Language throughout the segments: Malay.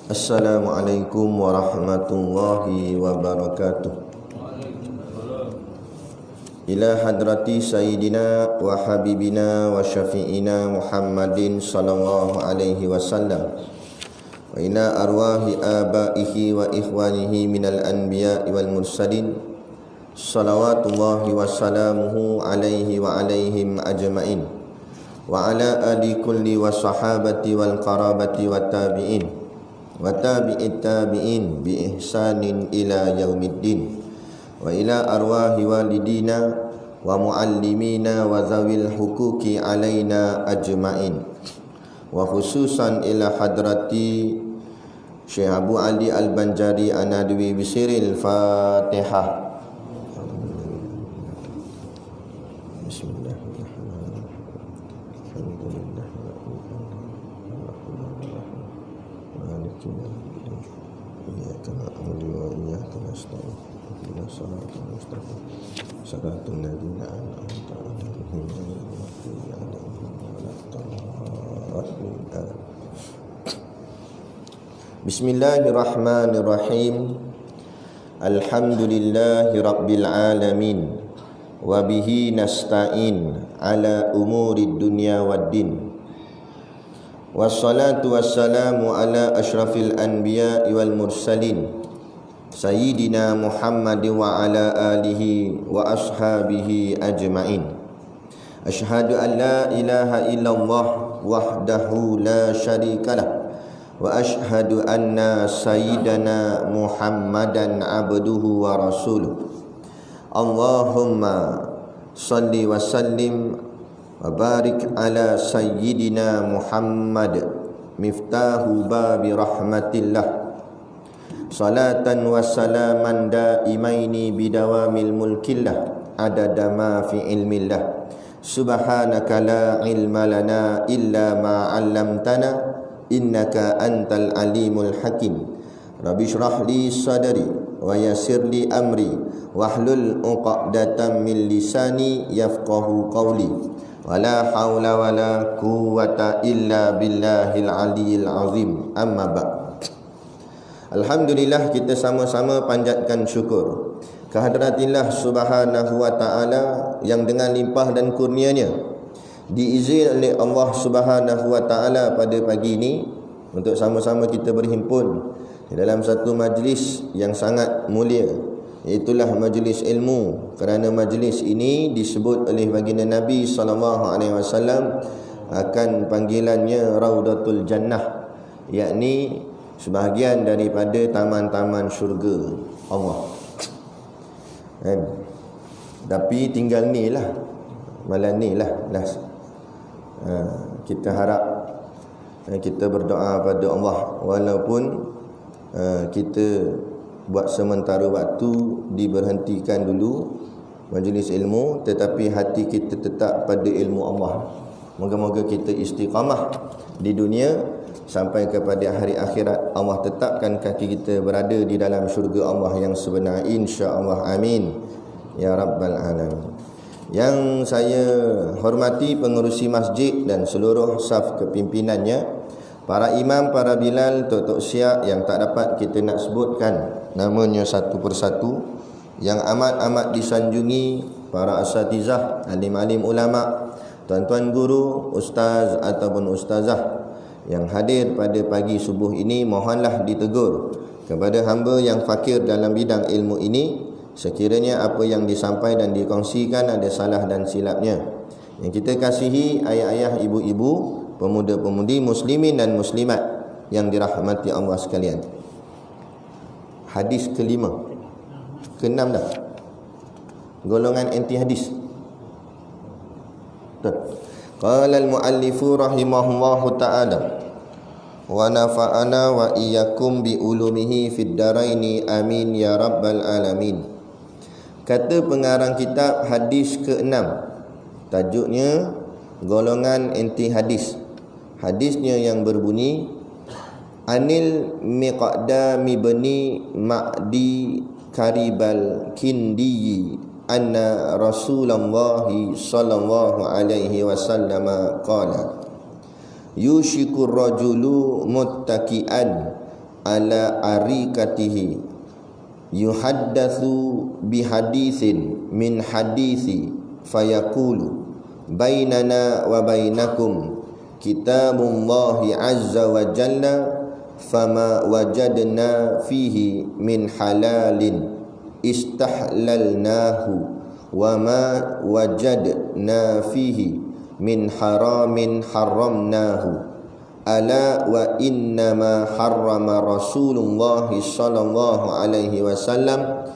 Assalamualaikum warahmatullahi wabarakatuh. Ila hadrati sayyidina wa habibina wa syafi'ina Muhammadin sallallahu alaihi wasallam wa ila arwahi abaihi wa ikhwanihi minal anbiya'i wal mursalin salawatullahi wa salamuhu alaihi wa alaihim ajma'in wa ala ali kulli wa sahabati wal qarabati wa tabi'in wa tabi'it tabi'in bi ihsanin ila yaumiddin wa ila arwahi walidina wa muallimina wa zawil huquqi alaina ajma'in wa khususan ila hadrati Syekh Abu Ali Al-Banjari An-Nadwi bisiril Fatihah. Bismillahirrahmanirrahim. Alhamdulillahi rabbil alamin wa bihi nasta'in ala umurid dunya waddin. Wassalatu wassalamu ala asyrafil anbiya'i wal mursalin Sayyidina Muhammad wa ala alihi wa ashabihi ajma'in. Ashhadu an la ilaha illallah wahdahu la syarikalah wa ashhadu anna sayyidana Muhammadan abduhu wa rasuluh. Allahumma salli wa sallim wa barik ala sayyidina Muhammad miftahu babi rahmatillah. Salatan wa salaman daimaini bidawamil mulkillah adada ma fi ilmillah. Subhanaka la ilma lana illa ma 'allamtana innaka antal alimul hakim. Rabbi shrah li sadri wa yassir li amri wahlul 'uqdatam min lisani yafqahu qawli. Wala haula wala quwwata illa billahil aliyil azim. Amma ba'd. Alhamdulillah, kita sama-sama panjatkan syukur kehadраtillah subhanahu wa ta'ala yang dengan limpah dan kurnianya diizinkan oleh Allah subhanahu wa ta'ala pada pagi ini untuk sama-sama kita berhimpun di dalam satu majlis yang sangat mulia, iaitulah majlis ilmu. Kerana majlis ini disebut oleh baginda Nabi SAW akan panggilannya Raudatul Jannah, yakni sebahagian daripada taman-taman syurga Allah. Tapi tinggal ni lah, malam ni lah kita harap kita berdoa pada Allah, walaupun kita buat sementara waktu diberhentikan dulu majlis ilmu, tetapi hati kita tetap pada ilmu Allah. Moga-moga kita istiqamah di dunia sampai kepada hari akhirat. Allah tetapkan kaki kita berada di dalam syurga Allah yang sebenar, insya-Allah. Amin ya rabbal alamin. Yang saya hormati pengerusi masjid dan seluruh saf kepimpinannya, para imam, para bilal, tok-tok syiah yang tak dapat kita nak sebutkan namanya satu persatu, yang amat-amat disanjungi para asatizah, alim-alim ulama, tuan-tuan guru, ustaz ataupun ustazah yang hadir pada pagi subuh ini, mohonlah ditegur kepada hamba yang fakir dalam bidang ilmu ini. Sekiranya apa yang disampaikan dan dikongsikan ada salah dan silapnya, yang kita kasihi ayah-ayah, ibu-ibu, pemuda-pemudi, muslimin dan muslimat yang dirahmati Allah sekalian. Hadis kelima, keenam dah, golongan anti hadis. Qala al-muallifu rahimahullahu ta'ala wa nafa'ana wa iyyakum bi ulumihi fid daraini amin ya rabbal alamin. Kata pengarang kitab hadis ke-6, tajuknya golongan anti hadis. Hadisnya yang berbunyi, Anil Miqdami bani Ma'di Karibal Kindiyi anna Rasulullah sallallahu alaihi wasallam qala yushikur rajulu muttaki'an ala arikatihi yuhaddatsu bihaditsin min hadithi fayaqulu bainana wa bainakum kitabullahi azza wa jalla fama wajadna fihi min halalin istahlalnahu wa ma wajadna fihi min haramin haramnahu ala wa innama harrama Rasulullah sallallahu alaihi wasallam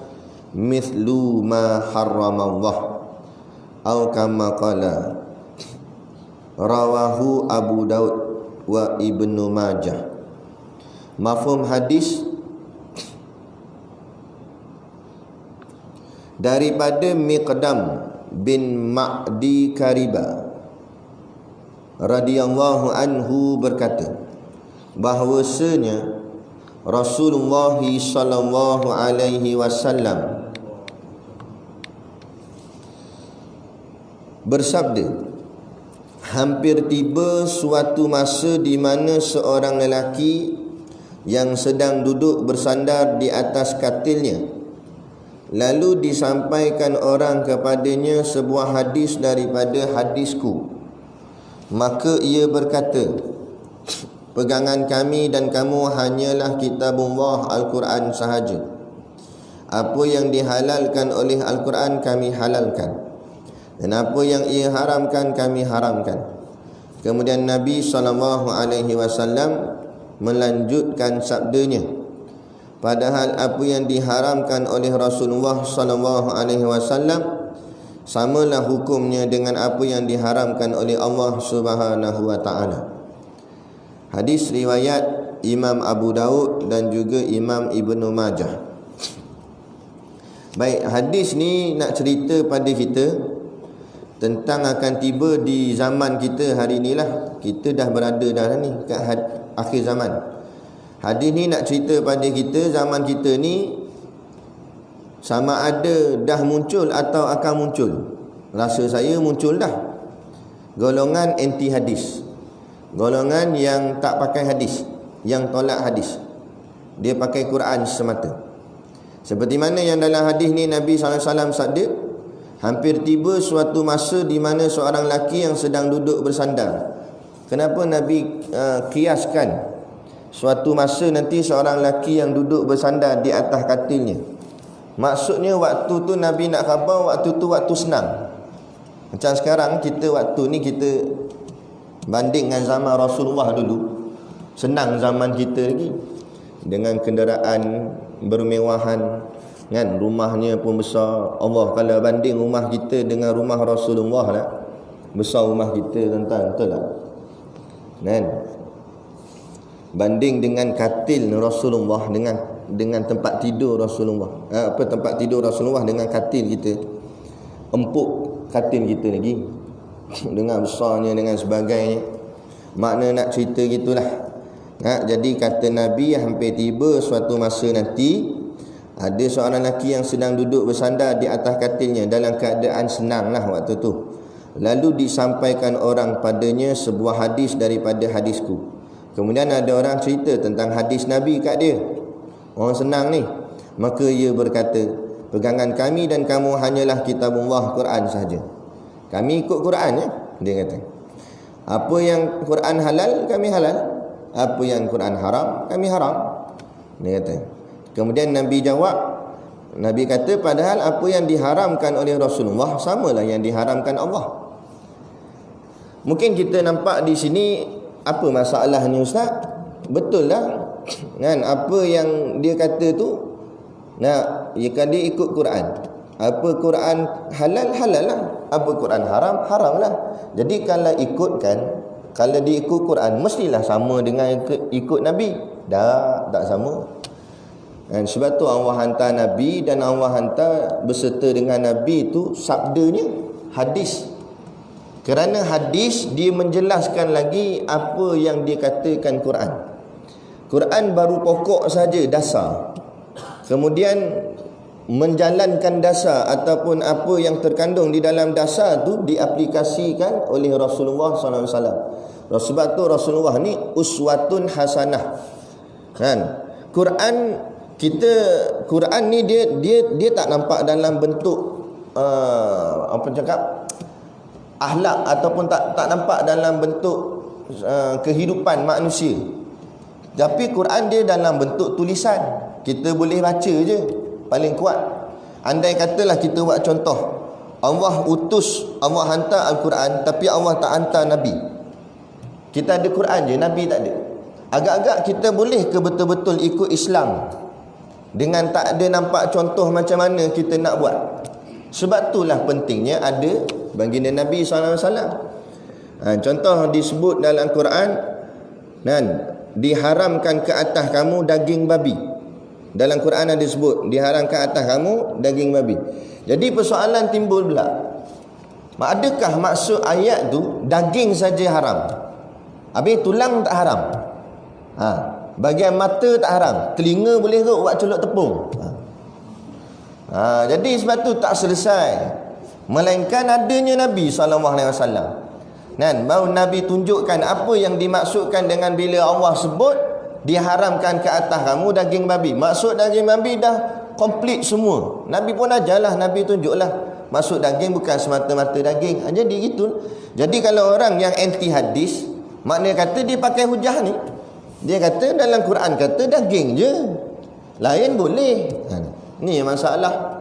mithlu ma harrama Allah atau kama qala rawahu Abu Daud wa Ibnu Majah. Mafhum hadis daripada Miqdam bin Ma'di Kariba radhiyallahu anhu berkata bahwasanya Rasulullah sallallahu alaihi wasallam bersabda, hampir tiba suatu masa di mana seorang lelaki yang sedang duduk bersandar di atas katilnya, lalu disampaikan orang kepadanya sebuah hadis daripada hadisku. Maka ia berkata, pegangan kami dan kamu hanyalah kitabullah Al-Quran sahaja. Apa yang dihalalkan oleh Al-Quran kami halalkan, dan apa yang ia haramkan kami haramkan. Kemudian Nabi SAW melanjutkan sabdanya, padahal apa yang diharamkan oleh Rasulullah SAW samalah hukumnya dengan apa yang diharamkan oleh Allah Subhanahu wa taala. Hadis riwayat Imam Abu Daud dan juga Imam Ibnu Majah. Baik, hadis ni nak cerita pada kita tentang akan tiba di zaman kita hari inilah. Kita dah berada dah ni kat akhir zaman. Hadis ni nak cerita pada kita zaman kita ni sama ada dah muncul atau akan muncul. Rasa saya muncul dah golongan anti hadis, golongan yang tak pakai hadis, yang tolak hadis. Dia pakai Quran semata. Seperti mana yang dalam hadis ni Nabi SAW sabda, hampir tiba suatu masa di mana seorang lelaki yang sedang duduk bersandar. Kenapa Nabi kiaskan suatu masa nanti seorang lelaki yang duduk bersandar di atas katilnya? Maksudnya waktu tu Nabi nak khabar, waktu tu waktu senang. Macam sekarang kita waktu ni kita banding dengan zaman Rasulullah dulu, senang zaman kita lagi. Dengan kenderaan bermewahan kan, rumahnya pun besar. Allah kalau banding rumah kita dengan rumah Rasulullah lah, besar rumah kita tuan-tuan, betul tak? Kan? Banding dengan katil Rasulullah, dengan tempat tidur Rasulullah, tempat tidur Rasulullah dengan katil kita, empuk katil kita lagi dengan besarnya, dengan sebagainya. Makna nak cerita gitulah. Jadi kata Nabi, hampir tiba suatu masa nanti ada seorang lelaki yang sedang duduk bersandar di atas katilnya dalam keadaan senang lah waktu tu. Lalu disampaikan orang padanya sebuah hadis daripada hadisku. Kemudian ada orang cerita tentang hadis Nabi kat dia. Orang senang ni. Maka ia berkata, pegangan kami dan kamu hanyalah kitabullah Quran sahaja. Kami ikut Quran ya, dia kata. Apa yang Quran halal, kami halal. Apa yang Quran haram, kami haram. Dia kata. Kemudian Nabi jawab, Nabi kata, padahal apa yang diharamkan oleh Rasulullah samalah yang diharamkan Allah. Mungkin kita nampak di sini, apa masalahnya Ustaz? Betul lah kan, apa yang dia kata tu, nah, dia ikut Quran. Apa Quran halal, halal lah. Apa Quran haram, haram lah. Jadi kalau ikutkan, kalau dia ikut Quran, mestilah sama dengan ikut Nabi. Tak sama. Dan sebab tu Allah hantar Nabi, dan Allah hantar beserta dengan Nabi itu sabdanya hadis. Kerana hadis dia menjelaskan lagi apa yang dia katakan Quran. Quran baru pokok saja, dasar. Kemudian menjalankan dasar ataupun apa yang terkandung di dalam dasar tu diaplikasikan oleh Rasulullah SAW. Sebab tu Rasulullah ni uswatun hasanah. Kan? Quran ni dia tak nampak dalam bentuk apa cakap akhlak, ataupun tak nampak dalam bentuk kehidupan manusia. Tapi Quran dia dalam bentuk tulisan. Kita boleh baca je, paling kuat. Andai katalah kita buat contoh, Allah hantar Al-Quran, tapi Allah tak hantar Nabi. Kita ada Quran je, Nabi tak ada. Agak-agak kita boleh ke betul-betul ikut Islam dengan tak ada nampak contoh macam mana kita nak buat? Sebab itulah pentingnya ada baginda Nabi SAW. Contoh disebut dalam Quran, dan diharamkan ke atas kamu daging babi. Dalam Quran ada sebut diharamkan atas kamu daging babi. Jadi persoalan timbul pula, adakah maksud ayat tu daging saja haram, habis tulang tak haram? Bahagian mata tak haram, telinga boleh ke buat celuk tepung? Jadi sebab tu tak selesai, melainkan adanya Nabi SAW. Dan baru Nabi tunjukkan apa yang dimaksudkan dengan bila Allah sebut diharamkan ke atas kamu daging babi. Maksud daging babi dah komplit semua. Nabi pun ajarlah, Nabi tunjuklah maksud daging bukan semata-mata daging. Jadi gitu. Jadi kalau orang yang anti hadis, maknanya kata dia pakai hujah ni, dia kata dalam Quran kata daging je, lain boleh. Ni masalah.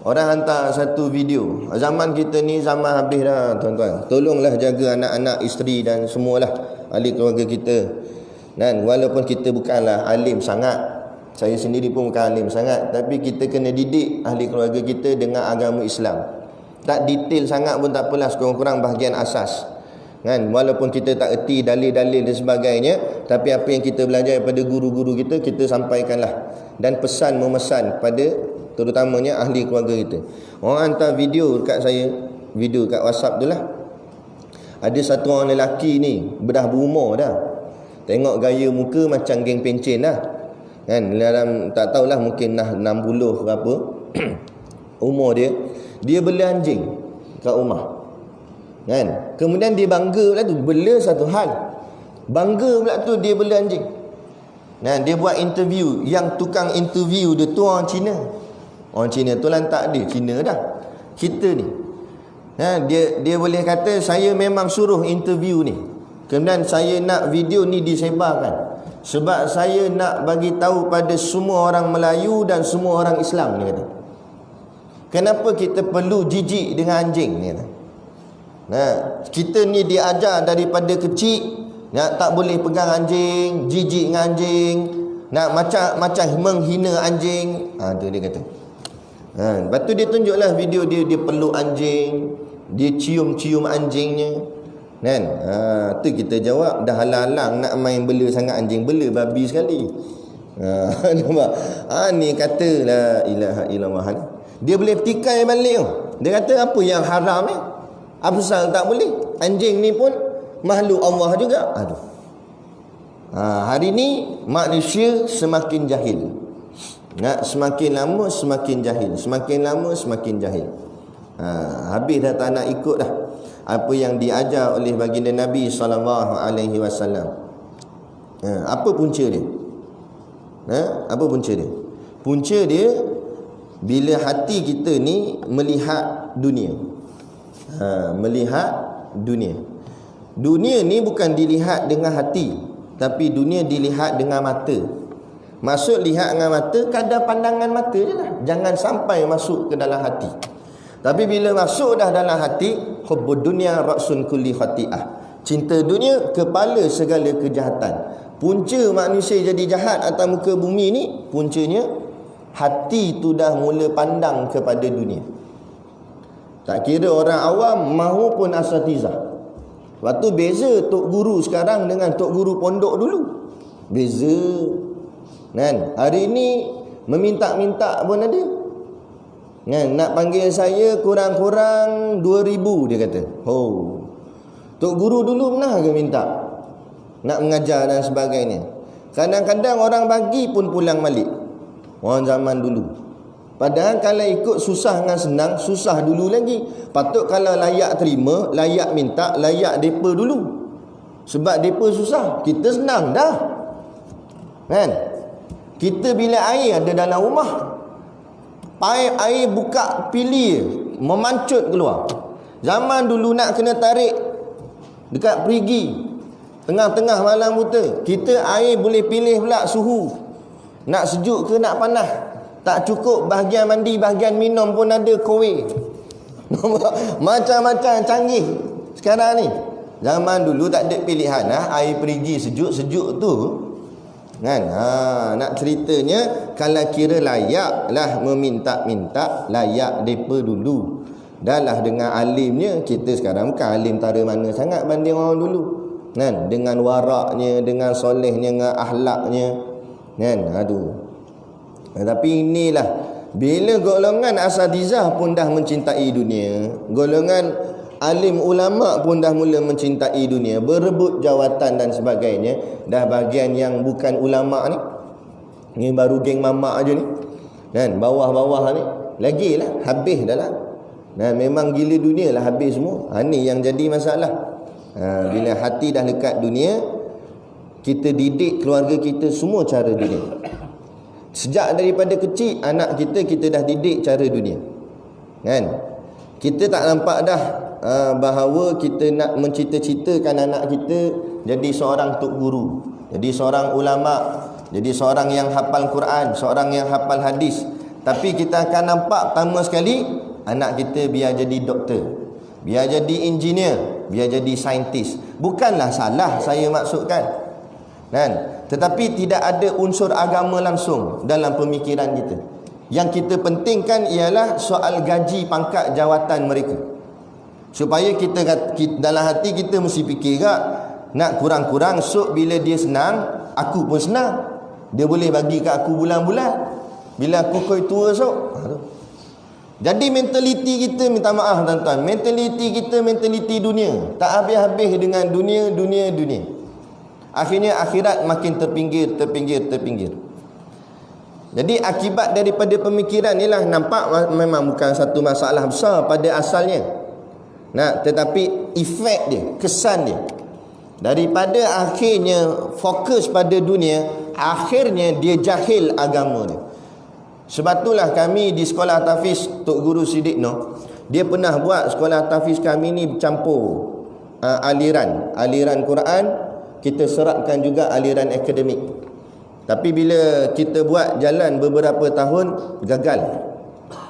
Orang hantar satu video, zaman kita ni zaman habis dah tuan-tuan. Tolonglah jaga anak-anak, isteri dan semualah ahli keluarga kita. Dan walaupun kita bukanlah alim sangat, saya sendiri pun bukan alim sangat, tapi kita kena didik ahli keluarga kita dengan agama Islam. Tak detail sangat pun tak apalah, sekurang-kurang bahagian asas. Kan, walaupun kita tak erti dalil-dalil dan sebagainya, tapi apa yang kita belajar daripada guru-guru kita, kita sampaikanlah. Dan pesan memesan pada terutamanya ahli keluarga kita. Orang hantar video dekat saya, video kat WhatsApp tu lah. Ada satu orang lelaki ni dah berumur dah. Tengok gaya muka macam geng pencen dah. Kan, dalam tak tahulah mungkin dah 60 ke apa. Umur dia. Dia bela anjing kat rumah. Kan? Kemudian dia bangga pula tu, bela satu hal. Bangga pula tu dia bela anjing. Nah, dia buat interview, yang tukang interview dia tu orang Cina. Orang Cina tu lantak dia Cina dah. Kita ni. Nah, dia boleh kata saya memang suruh interview ni. Kemudian saya nak video ni disebarkan sebab saya nak bagi tahu pada semua orang Melayu dan semua orang Islam, dia kata. Kenapa kita perlu jijik dengan anjing, dia kata. Nah, kita ni diajar daripada kecil tak boleh pegang anjing, jijik dengan anjing, macam menghina anjing. Tu dia kata. Lepas tu dia tunjuklah video dia peluk anjing, dia cium-cium anjingnya. Kan? Tu kita jawab, dah halang-halang nak main bela sangat anjing, bela babi sekali. Nampak? Ni kata la ilaha illallah. Dia boleh petikai balik tu. Dia kata apa yang haram ni? Apa pasal tak boleh? Anjing ni pun makhluk Allah juga. Hari ni manusia semakin jahil. Semakin lama semakin jahil, semakin lama semakin jahil. Habis dah tak nak ikut dah apa yang diajar oleh baginda Nabi SAW. Apa punca dia? Apa punca dia? Punca dia bila hati kita ni melihat dunia. Melihat dunia. Dunia ni bukan dilihat dengan hati, tapi dunia dilihat dengan mata. Maksud lihat dengan mata, kadar pandangan mata je lah. Jangan sampai masuk ke dalam hati. Tapi bila masuk dah dalam hati, hubbud dunya ra'sun kulli khati'ah. Cinta dunia kepala segala kejahatan. Punca manusia jadi jahat atas muka bumi ni, puncanya hati tu dah mula pandang kepada dunia. Tak kira orang awam maupun asatizah. Waktu beza tok guru sekarang dengan tok guru pondok dulu. Beza. Kan? Hari ni meminta-minta pun ada. Kan? Nak panggil saya kurang-kurang 2,000 dia kata. Tok guru dulu pernah ke minta nak mengajar dan sebagainya. Kadang-kadang orang bagi pun pulang balik. Orang zaman dulu. Padahal kalau ikut susah dengan senang, susah dulu lagi. Patut kalau layak terima, layak minta, layak depa dulu. Sebab depa susah, kita senang dah. Kan? Kita bila air ada dalam rumah, air buka pilih, memancut keluar. Zaman dulu nak kena tarik dekat perigi, tengah-tengah malam buta, kita air boleh pilih pula suhu, nak sejuk ke nak panas. Tak cukup bahagian mandi, bahagian minum pun ada kowe. Macam-macam canggih sekarang ni. Zaman dulu tak ada pilihan air perigi sejuk-sejuk tu kan. Nak ceritanya, kalau kira layak lah meminta-minta, layak depa dulu. Dah lah dengan alimnya, kita sekarang bukan alim tara mana sangat banding orang dulu kan, dengan waraknya, dengan solehnya, dengan akhlaknya kan. Tapi inilah, bila golongan asatizah pun dah mencintai dunia, golongan alim ulama pun dah mula mencintai dunia, berebut jawatan dan sebagainya, dah bahagian yang bukan ulama ni baru geng mamak aja ni kan, bawah-bawah ni lagilah habis dah lah. Memang gila dunia lah, habis semua. Ni yang jadi masalah. Bila hati dah lekat dunia, kita didik keluarga kita semua cara dunia. Sejak daripada kecil, anak kita dah didik cara dunia kan. Kita tak nampak dah bahawa kita nak mencita-citakan anak kita jadi seorang tok guru, jadi seorang ulama, jadi seorang yang hafal Quran, seorang yang hafal hadis. Tapi kita akan nampak pertama sekali, anak kita biar jadi doktor, biar jadi engineer, biar jadi saintis. Bukanlah salah saya maksudkan kan, tetapi tidak ada unsur agama langsung dalam pemikiran kita. Yang kita pentingkan ialah soal gaji, pangkat, jawatan mereka. Supaya kita dalam hati kita mesti fikir tak, nak kurang-kurang sok bila dia senang, aku pun senang. Dia boleh bagi kat aku bulan-bulan bila aku koi tua sok. Jadi mentaliti kita, minta maaf tuan-tuan, mentaliti kita mentaliti dunia. Tak habis-habis dengan dunia. Akhirnya akhirat makin terpinggir. Jadi akibat daripada pemikiran inilah, nampak memang bukan satu masalah besar pada asalnya. Tetapi efek dia, kesan dia, daripada akhirnya fokus pada dunia, akhirnya dia jahil agama dia. Sebab itulah kami di sekolah tahfiz Tok Guru Siddiq Noh, dia pernah buat sekolah tahfiz kami ni bercampur aliran Quran, kita serapkan juga aliran akademik. Tapi bila kita buat jalan beberapa tahun, gagal.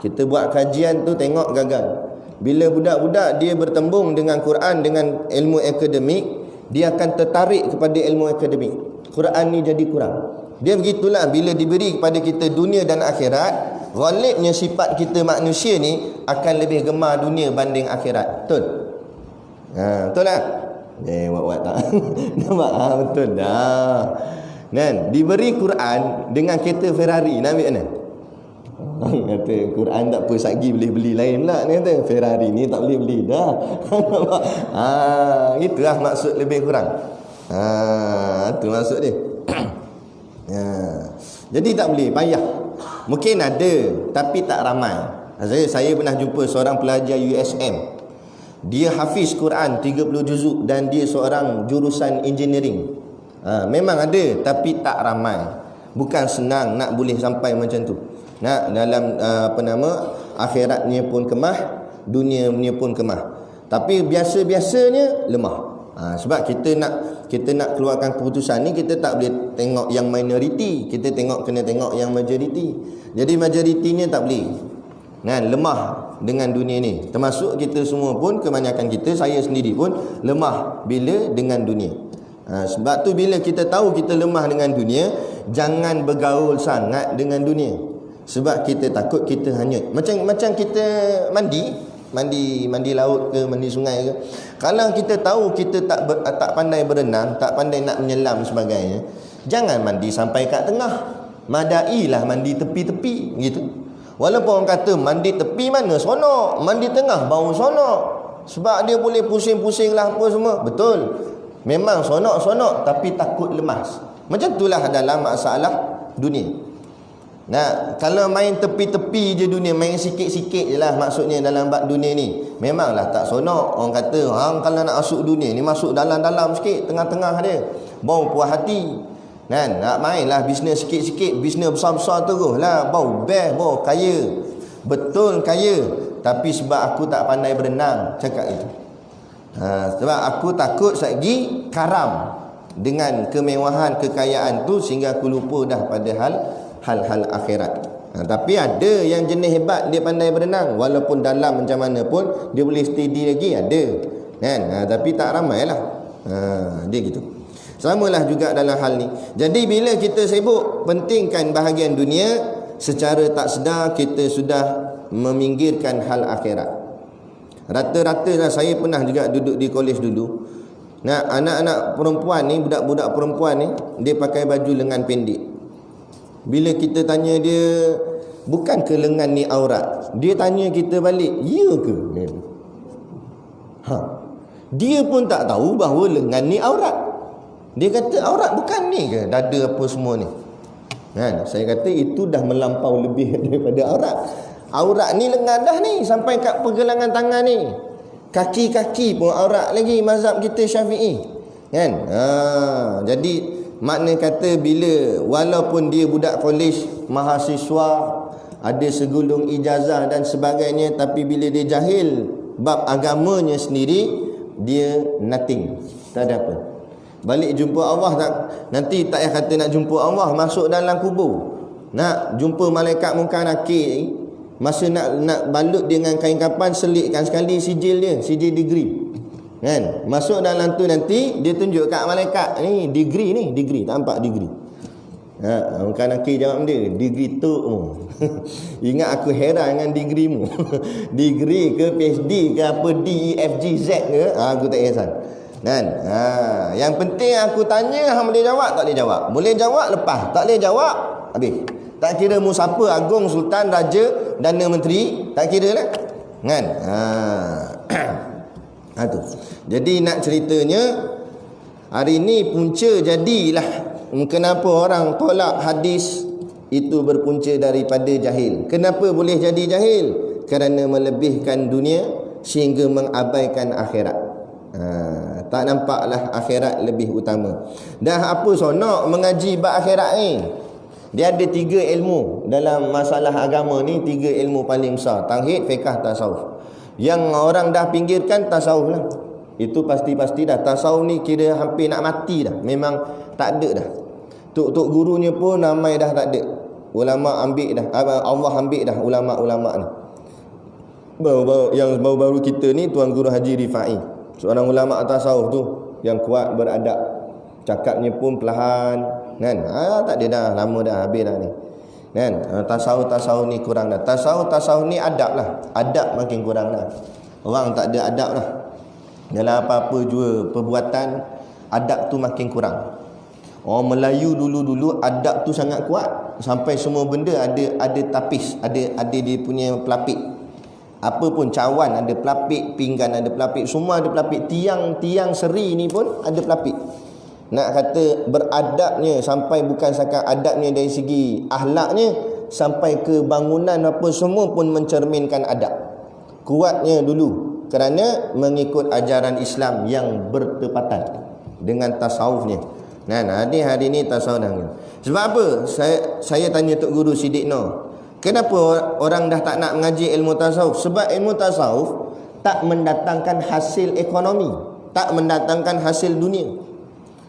Kita buat kajian tu tengok gagal. Bila budak-budak dia bertembung dengan Quran, dengan ilmu akademik, dia akan tertarik kepada ilmu akademik. Quran ni jadi kurang. Dia begitulah, bila diberi kepada kita dunia dan akhirat, ghalibnya sifat kita manusia ni akan lebih gemar dunia banding akhirat. Betul? Betul tak? Buat tak? Nampak? Betul dah. Kan? Diberi Quran dengan kereta Ferrari, nak ambil mana? Kata Quran tak apa, satgi boleh beli lain pula. Ni kata Ferrari ni tak boleh beli dah. Itulah maksud lebih kurang. Itu maksud dia. Jadi tak boleh, payah. Mungkin ada, tapi tak ramai. Saya pernah jumpa seorang pelajar USM. Dia hafiz Quran 30 juzuk dan dia seorang jurusan engineering. Memang ada, tapi tak ramai. Bukan senang nak boleh sampai macam tu. Nak dalam akhiratnya pun kemah, dunianya pun kemah. Tapi biasa-biasanya lemah. Sebab kita nak keluarkan keputusan ni, kita tak boleh tengok yang minoriti, kita kena tengok yang majoriti. Jadi majoritinya tak boleh. Lemah dengan dunia ni. Termasuk kita semua pun, kebanyakan kita, saya sendiri pun lemah bila dengan dunia. Sebab tu bila kita tahu kita lemah dengan dunia, jangan bergaul sangat dengan dunia. Sebab kita takut kita hanyut. Macam kita mandi laut ke, mandi sungai ke. Kalau kita tahu kita tak pandai berenang, tak pandai nak menyelam sebagainya, jangan mandi sampai kat tengah. Madailah mandi tepi-tepi gitu. Walaupun orang kata mandi tepi mana sonok, mandi tengah bau sonok. Sebab dia boleh pusing-pusing lah apa semua. Betul. Memang sonok-sonok, tapi takut lemas. Macam itulah dalam masalah dunia. Kalau main tepi-tepi je dunia, main sikit-sikit je lah maksudnya dalam bab dunia ni, memanglah tak sonok. Orang kata kalau nak masuk dunia ni, masuk dalam-dalam sikit, tengah-tengah dia, bau puas hati. Kan, nak mainlah bisnes sikit-sikit, bisnes besar-besar teruslah. Bau best, bau kaya. Betul kaya, tapi sebab aku tak pandai berenang, cakap itu. Sebab aku takut lagi karam dengan kemewahan kekayaan tu sehingga aku lupa dah pada hal-hal akhirat. Tapi ada yang jenis hebat, dia pandai berenang, walaupun dalam macam mana pun dia boleh steady lagi, ada kan. Tapi tak ramai lah. Dia gitu. Samalah juga dalam hal ni. Jadi bila kita sibuk pentingkan bahagian dunia, secara tak sedar kita sudah meminggirkan hal akhirat. Rata-rata lah, saya pernah juga duduk di kolej dulu. Nah, anak-anak perempuan ni, budak-budak perempuan ni, dia pakai baju lengan pendek. Bila kita tanya dia, bukan ke lengan ni aurat, dia tanya kita balik, ya ke? Dia pun tak tahu bahawa lengan ni aurat. Dia kata aurat bukan ni ke, dada apa semua ni kan? Saya kata itu dah melampau lebih daripada aurat. Aurat ni lengan dah ni, sampai kat pergelangan tangan ni. Kaki-kaki pun aurat lagi mazhab kita Syafi'i kan. Jadi makna kata bila walaupun dia budak kolej, mahasiswa, ada segulung ijazah dan sebagainya, tapi bila dia jahil bab agamanya sendiri, dia nothing, tak ada apa. Balik jumpa Allah tak, nanti tak payah kata nak jumpa Allah, masuk dalam kubur, nak jumpa malaikat munkar nakir, masa nak balut dengan kain kapan, selitkan sekali sijil dia, sijil degree kan. Masuk dalam tu nanti dia tunjuk kat malaikat, ni degree, tak nampak degree. Munkar nakir jawab dia, degree tu. Ingat aku heran dengan degree mu. Degree ke PhD ke apa, D, E, F, G, Z ke, aku tak heran kan. Yang penting aku tanya, hang boleh jawab tak boleh jawab. Boleh jawab lepas, tak boleh jawab habis. Tak kira mu siapa, agung, sultan, raja, Dana Menteri, tak kira lah kan. Tu. Jadi nak ceritanya, hari ni punca jadilah kenapa orang tolak hadis itu berpunca daripada jahil. Kenapa boleh jadi jahil? Kerana melebihkan dunia sehingga mengabaikan akhirat. Tak nampaklah akhirat lebih utama. Dah apa sonok mengaji bab akhirat ni? Dia ada 3 ilmu dalam masalah agama ni, 3 ilmu paling besar: tauhid, fiqh, tasawuf. Yang orang dah pinggirkan tasawuf lah. Itu pasti-pasti dah. Tasawuf ni kira hampir nak mati dah. Memang tak ada dah. Tok-tok gurunya pun ramai dah tak ada. Ulama ambil dah, Allah ambil dah ulama-ulama ni. Baru-baru kita ni Tuan Guru Haji Rifai, seorang ulama tasawuf tu yang kuat beradab, cakapnya pun perlahan kan. Tak ada dah, lama dah habis dah ni kan. Tasawuf ni kurang dah. Tasawuf ni adab lah. Adab makin kurang dah. Orang tak ada adab lah. Dalam apa-apa jua perbuatan, adab tu makin kurang. Orang Melayu dulu-dulu adab tu sangat kuat, sampai semua benda ada tapis, ada dia punya pelapik. Apa pun, cawan ada pelapik, pinggan ada pelapik, semua ada pelapik. Tiang seri ni pun ada pelapik. Nak kata beradabnya, sampai bukan sahaja adabnya dari segi akhlaknya, sampai ke bangunan apa semua pun mencerminkan adab. Kuatnya dulu kerana mengikut ajaran Islam yang bertepatan dengan tasawufnya. Nah, hari ni tasawuf dah. Sebab apa? Saya tanya Tok Guru Siddiq Noh, kenapa orang dah tak nak mengaji ilmu tasawuf? Sebab ilmu tasawuf tak mendatangkan hasil ekonomi, tak mendatangkan hasil dunia.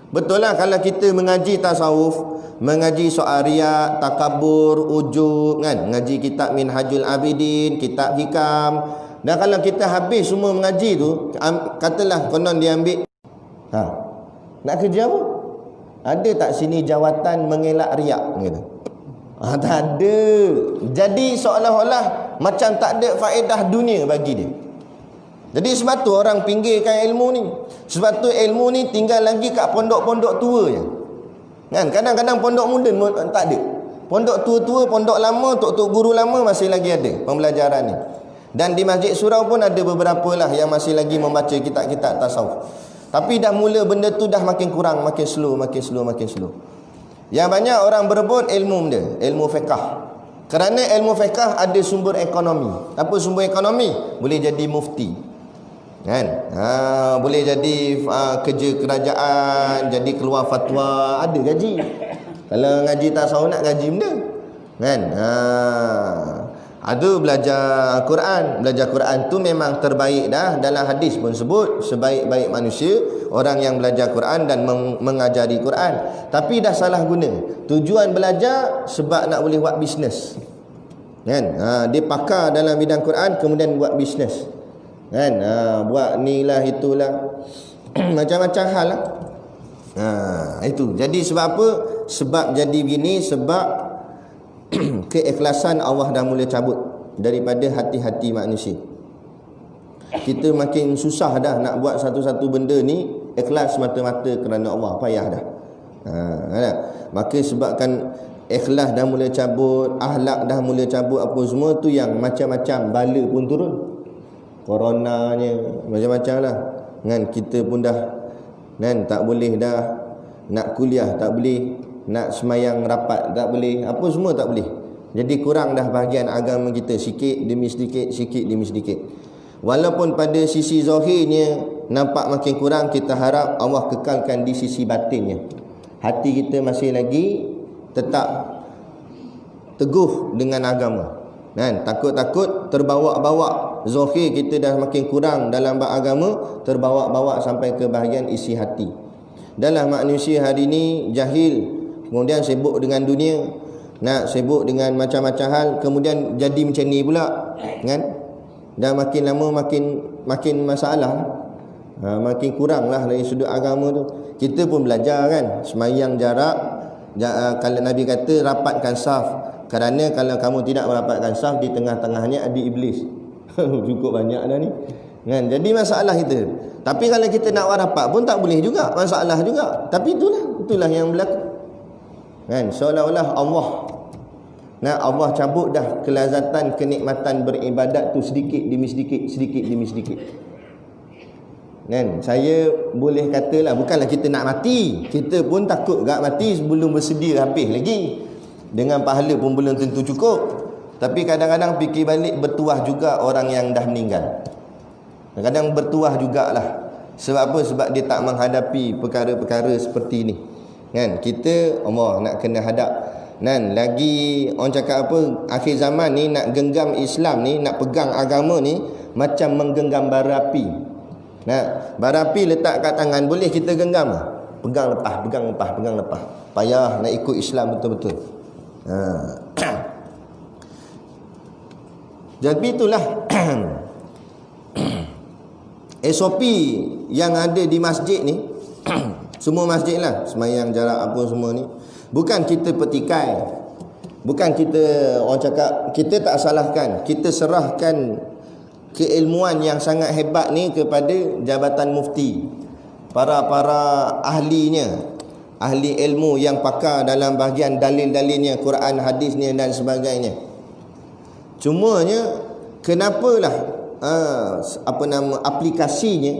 Betul lah kalau kita mengaji tasawuf, mengaji soal riak, takabur, ujub kan, mengaji kitab Minhajul Abidin, kitab Hikam. Dan kalau kita habis semua mengaji tu, katalah konon dia ambil, nak kerja apa? Ada tak sini jawatan mengelak riak gitu? Tak ada. Jadi seolah-olah macam tak ada faedah dunia bagi dia. Jadi sebab tu orang pinggirkan ilmu ni. Sebab tu ilmu ni tinggal lagi kat pondok-pondok tua je kan. Kadang-kadang pondok muda tak ada. Pondok tua-tua, pondok lama, tok-tok guru lama masih lagi ada pembelajaran ni. Dan di Masjid Surau pun ada beberapa lah yang masih lagi membaca kitab-kitab tasawuf. Tapi dah mula benda tu dah makin kurang, makin slow. Yang banyak orang berebut ilmu dia, ilmu fiqh. Kerana ilmu fiqh ada sumber ekonomi. Apa sumber ekonomi? Boleh jadi mufti kan. Boleh jadi kerja kerajaan, jadi keluar fatwa, ada gaji. Kalau ngaji tasawuf nak ngaji benda. Kan? Ada belajar Quran. Belajar Quran tu memang terbaik dah. Dalam hadis pun sebut sebaik-baik manusia orang yang belajar Quran dan mengajari Quran. Tapi dah salah guna. Tujuan belajar sebab nak boleh buat bisnes. Kan? Dia pakar dalam bidang Quran kemudian buat bisnes. Kan? Buat ni lah itulah. Macam-macam hal lah. Itu. Jadi sebab apa? Sebab jadi begini sebab keikhlasan Allah dah mula cabut daripada hati-hati manusia. Kita makin susah dah nak buat satu-satu benda ni ikhlas mata-mata kerana Allah, payah dah. Maka sebabkan ikhlas dah mula cabut, akhlak dah mula cabut, apa semua tu yang macam-macam bala pun turun. Coronanya macam-macam lah. Kan kita pun dah kan tak boleh dah nak kuliah tak boleh, nak semayang rapat tak boleh, apa semua tak boleh. Jadi kurang dah bahagian agama kita sikit demi sedikit, sikit demi sedikit. Walaupun pada sisi zahirnya nampak makin kurang, kita harap Allah kekalkan di sisi batinnya. Hati kita masih lagi tetap teguh dengan agama. Kan? Takut-takut terbawa-bawa. Zahir kita dah makin kurang dalam bab agama, terbawa-bawa sampai ke bahagian isi hati. Dalam manusia hari ini jahil, kemudian sibuk dengan dunia, nak sibuk dengan macam-macam hal, kemudian jadi macam ni pula, kan? Dan makin lama makin masalah. Makin kurang lah dari sudut agama tu. Kita pun belajar kan, semayang jarak. Kalau Nabi kata rapatkan saf, kerana kalau kamu tidak merapatkan saf, di tengah-tengahnya ada iblis. Cukup banyak dah ni kan? Jadi masalah kita. Tapi kalau kita nak rapat pun tak boleh juga, masalah juga. Tapi itulah yang berlaku kan? Seolah-olah Allah cabut dah kelazatan, kenikmatan beribadat tu sedikit demi sedikit, sedikit demi sedikit. Kan? Saya boleh katalah, bukanlah kita nak mati, kita pun takut gak mati sebelum bersedia habis lagi. Dengan pahala pun belum tentu cukup. Tapi kadang-kadang fikir balik, bertuah juga orang yang dah meninggal. Kadang-kadang bertuah jugalah. Sebab apa? Sebab dia tak menghadapi perkara-perkara seperti ni. Kan? Kita Allah nak kena hadap. Kan? Lagi orang cakap apa? Akhir zaman ni nak genggam Islam ni, nak pegang agama ni macam menggenggam bara api. Nah, bara api letak kat tangan, boleh kita genggam. Pegang lepas, pegang lepas, pegang lepas. Payah nak ikut Islam betul-betul. Jadi itulah SOP yang ada di masjid ni. Semua masjid lah, semayang jarak apa semua ni, bukan kita petikai, bukan kita orang cakap, kita tak salahkan, kita serahkan keilmuan yang sangat hebat ni kepada Jabatan Mufti, para ahlinya, ahli ilmu yang pakar dalam bahagian dalil-dalilnya, Quran, hadisnya dan sebagainya. Cumanya kenapalah aplikasinya,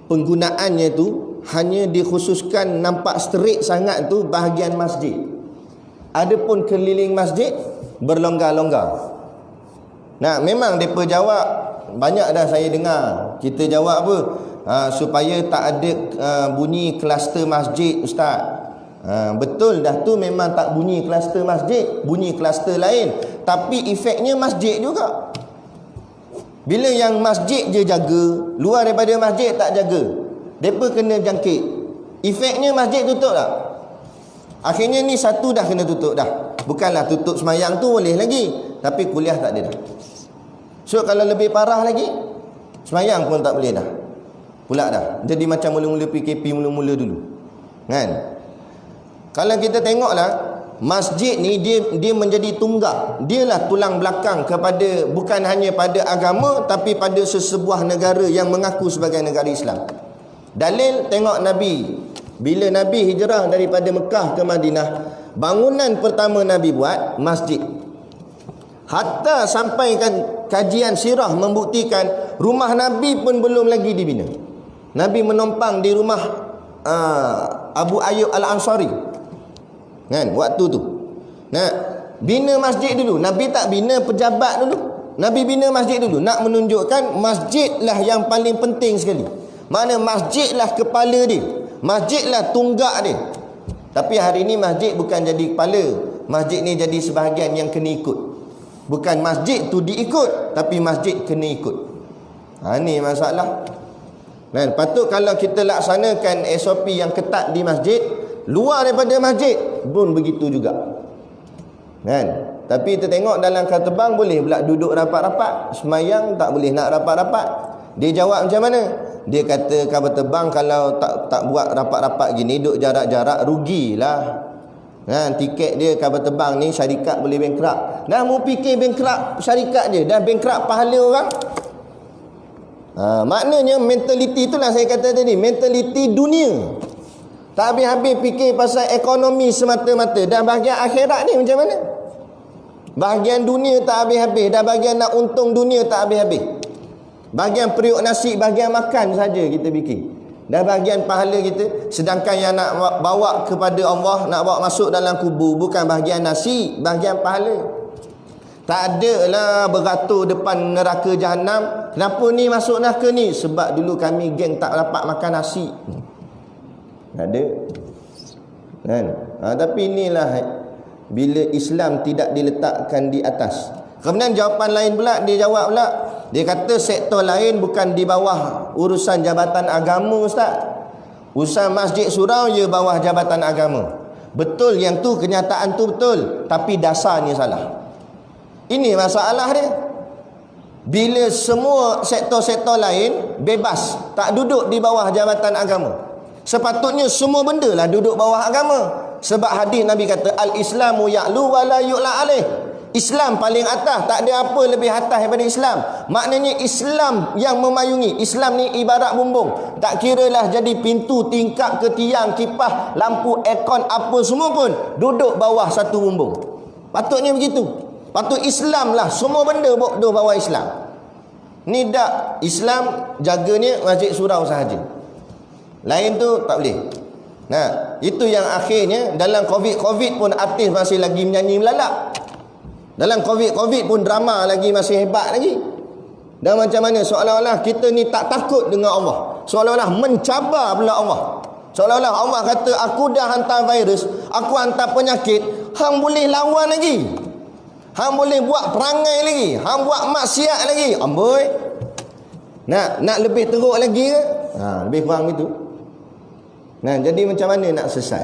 penggunaannya tu hanya dikhususkan, nampak straight sangat tu bahagian masjid. Adapun keliling masjid berlonggar-longgar. Nah, memang mereka jawab, banyak dah saya dengar. Kita jawab apa? Supaya tak ada bunyi kluster masjid, Ustaz. Betul dah tu, memang tak bunyi kluster masjid, bunyi kluster lain. Tapi efeknya masjid juga. Bila yang masjid je jaga, luar daripada masjid tak jaga, mereka kena jangkit. Efeknya masjid tutup tak? Akhirnya ni satu dah kena tutup dah. Bukanlah tutup semayang tu boleh lagi, tapi kuliah tak ada dah. So kalau lebih parah lagi, semayang pun tak boleh dah. Pula dah. Jadi macam mula-mula PKP mula-mula dulu. Kan? Kalau kita tengoklah, masjid ni dia menjadi tunggak. Dialah tulang belakang kepada, bukan hanya pada agama, tapi pada sesebuah negara yang mengaku sebagai negara Islam. Dalil, tengok Nabi. Bila Nabi hijrah daripada Mekah ke Madinah, bangunan pertama Nabi buat masjid. Hatta sampaikan kajian sirah membuktikan rumah Nabi pun belum lagi dibina. Nabi menumpang di rumah Abu Ayyub Al-Ansari. Kan, waktu tu. Nah, bina masjid dulu. Nabi tak bina pejabat dulu. Nabi bina masjid dulu. Nak menunjukkan masjidlah yang paling penting sekali. Mana masjidlah kepala dia. Masjidlah tunggak dia. Tapi hari ini masjid bukan jadi kepala. Masjid ni jadi sebahagian yang kena ikut. Bukan masjid tu diikut, tapi masjid kena ikut. Ni masalah. Dan patut kalau kita laksanakan SOP yang ketat di masjid, luar daripada masjid pun begitu juga. Kan? Tapi kita tengok dalam kapal terbang boleh pula duduk rapat-rapat, semayang tak boleh nak rapat-rapat. Dia jawab macam mana? Dia kata kapal terbang kalau tak buat rapat-rapat gini, duduk jarak-jarak, rugilah. Tiket dia kapal terbang ni syarikat boleh bankrupt. Dah mau fikir bankrupt syarikat je, dah bankrupt pahala orang. Maknanya mentaliti itulah saya kata tadi, mentaliti dunia. Tak habis-habis fikir pasal ekonomi semata-mata. Dan bahagian akhirat ni macam mana? Bahagian dunia tak habis-habis. Dan bahagian nak untung dunia tak habis-habis. Bahagian periuk nasi, bahagian makan saja kita fikir. Dan bahagian pahala kita. Sedangkan yang nak bawa kepada Allah, nak bawa masuk dalam kubur, bukan bahagian nasi, bahagian pahala. Tak ada lah beratur depan neraka Jahannam. Kenapa ni masuk neraka ni? Sebab dulu kami geng tak dapat makan nasi. Tak ada. Kan? Tapi inilah bila Islam tidak diletakkan di atas. Kemudian jawapan lain pula, dia jawab pula. Dia kata sektor lain bukan di bawah urusan jabatan agama, Ustaz. Urusan masjid surau je bawah jabatan agama. Betul yang tu, kenyataan tu betul. Tapi dasarnya salah. Ini masalah dia. Bila semua sektor-sektor lain bebas, tak duduk di bawah jabatan agama. Sepatutnya semua benda lah duduk bawah agama. Sebab hadis Nabi kata, Al-Islamu ya'lu wa la yu'la alaih. Islam paling atas, tak ada apa lebih atas daripada Islam. Maknanya Islam yang memayungi. Islam ni ibarat bumbung. Tak kiralah jadi pintu, tingkap ke tiang, kipas, lampu, aircon, apa semua pun duduk bawah satu bumbung. Patutnya begitu. Patut Islam lah, semua benda duduk bawah Islam. Ni tak, Islam jaganya masjid surau sahaja. Lain tu tak boleh. Nah, itu yang akhirnya dalam COVID pun artis masih lagi menyanyi melalak. Dalam COVID pun drama lagi masih hebat lagi. Dan macam mana seolah-olah kita ni tak takut dengan Allah. Seolah-olah mencabar pula Allah. Seolah-olah Allah kata, aku dah hantar virus, aku hantar penyakit, hang boleh lawan lagi. Hang boleh buat perangai lagi, hang buat maksiat lagi. Amboi. Nak lebih teruk lagi ke? Lebih kurang gitu. Jadi macam mana nak selesai?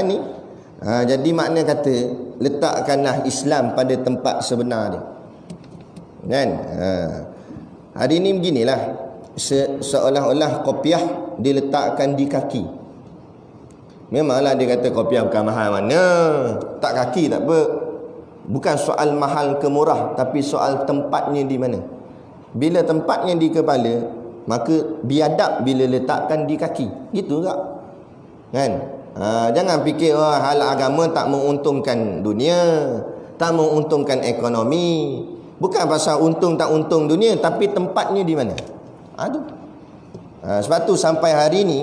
Ni. Jadi makna kata, letakkanlah Islam pada tempat sebenar dia. Kan? Hari ni beginilah. Seolah-olah kopiah diletakkan di kaki. Memanglah dia kata kopiah bukan mahal mana. Tak kaki tak apa. Bukan soal mahal ke murah, tapi soal tempatnya di mana. Bila tempatnya di kepala, maka biadab bila letakkan di kaki. Gitu tak? Kan? Jangan fikir hal agama tak menguntungkan dunia, tak menguntungkan ekonomi. Bukan pasal untung tak untung dunia, tapi tempatnya di mana. Sebab tu sampai hari ni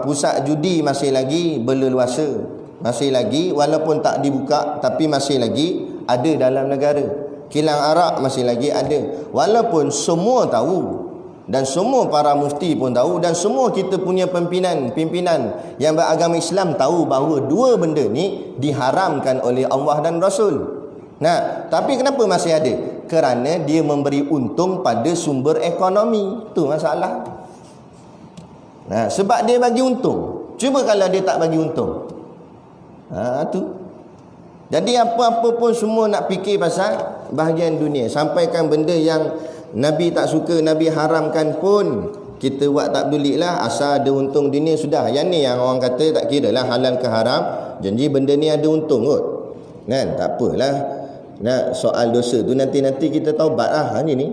pusat judi masih lagi berleluasa. Masih lagi, walaupun tak dibuka, tapi masih lagi ada dalam negara. Kilang arak masih lagi ada. Walaupun semua tahu, dan semua para mufti pun tahu, dan semua kita punya pimpinan yang beragama Islam tahu bahawa dua benda ni diharamkan oleh Allah dan Rasul. Tapi kenapa masih ada? Kerana dia memberi untung pada sumber ekonomi. Itu masalah. Sebab dia bagi untung. Cuba kalau dia tak bagi untung. Tu. Jadi apa-apa pun semua nak fikir pasal bahagian dunia. Sampaikan benda yang Nabi tak suka, Nabi haramkan pun kita buat tak peduli lah. Asal ada untung dunia sudah. Yang ni yang orang kata tak kira lah halal ke haram. Janji benda ni ada untung kot. Kan? Tak apalah. Soal dosa tu nanti kita taubat lah. Ni.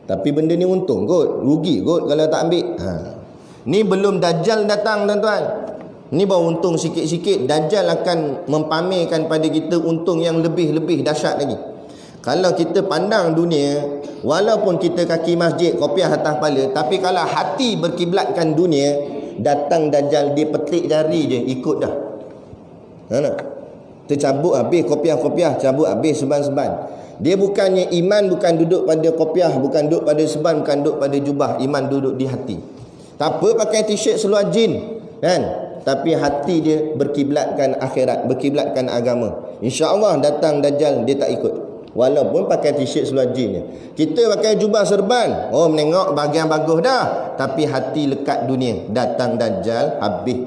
Tapi benda ni untung kot. Rugi kot kalau tak ambil. Ni belum Dajjal datang tuan-tuan. Ni baru untung sikit-sikit. Dajjal akan mempamerkan pada kita untung yang lebih-lebih dahsyat lagi. Kalau kita pandang dunia, walaupun kita kaki masjid, kopiah atas kepala, tapi kalau hati berkiblatkan dunia, datang Dajjal, dia petik jari je, ikut dah. Tercabut habis kopiah-kopiah, cabut habis seban-seban. Dia bukannya iman bukan duduk pada kopiah, bukan duduk pada seban, bukan duduk pada jubah. Iman duduk di hati. Tak apa pakai t-shirt seluar jin, kan? Tapi hati dia berkiblatkan akhirat, berkiblatkan agama. InsyaAllah datang Dajjal dia tak ikut. Walaupun pakai t-shirt seluar jin je. Kita pakai jubah serban, oh menengok bahagian bagus dah, tapi hati lekat dunia. Datang Dajjal, habis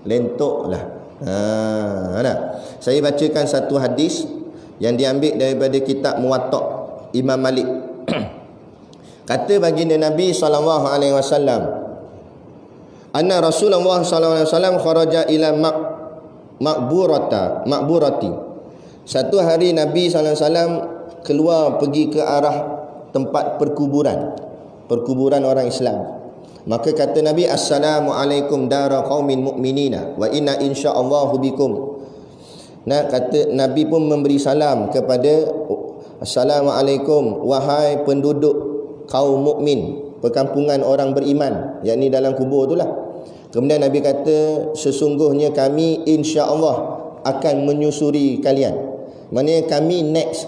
lentok lah. Nah. Saya bacakan satu hadis yang diambil daripada kitab Muwatta' Imam Malik. Kata baginda Nabi SAW, anna Rasulullah SAW kharaja ila makburati. Satu hari Nabi SAW keluar pergi ke arah tempat perkuburan orang Islam. Maka kata Nabi, assalamualaikum dara qaumin mu'minina wa inna insya'allahu bikum. Nah, kata Nabi pun memberi salam kepada, assalamualaikum wahai penduduk kaum mukmin, perkampungan orang beriman, yakni dalam kubur itulah. Kemudian Nabi kata, sesungguhnya kami insya-Allah akan menyusuri kalian. Maknanya kami next.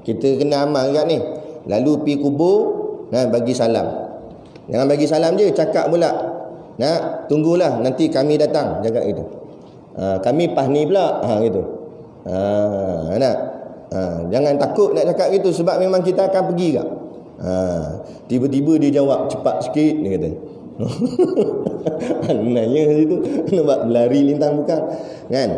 Kita kena amal kat ni. Lalu pergi kubur, bagi salam. Jangan bagi salam je, cakap pula. Tunggulah nanti kami datang, jaga itu. Kami pas ni pula, gitu. Jangan takut nak cakap gitu sebab memang kita akan pergi kak. Tiba-tiba dia jawab cepat sikit, dia kata. Nanya situ nampak berlari lintang bukan, kan?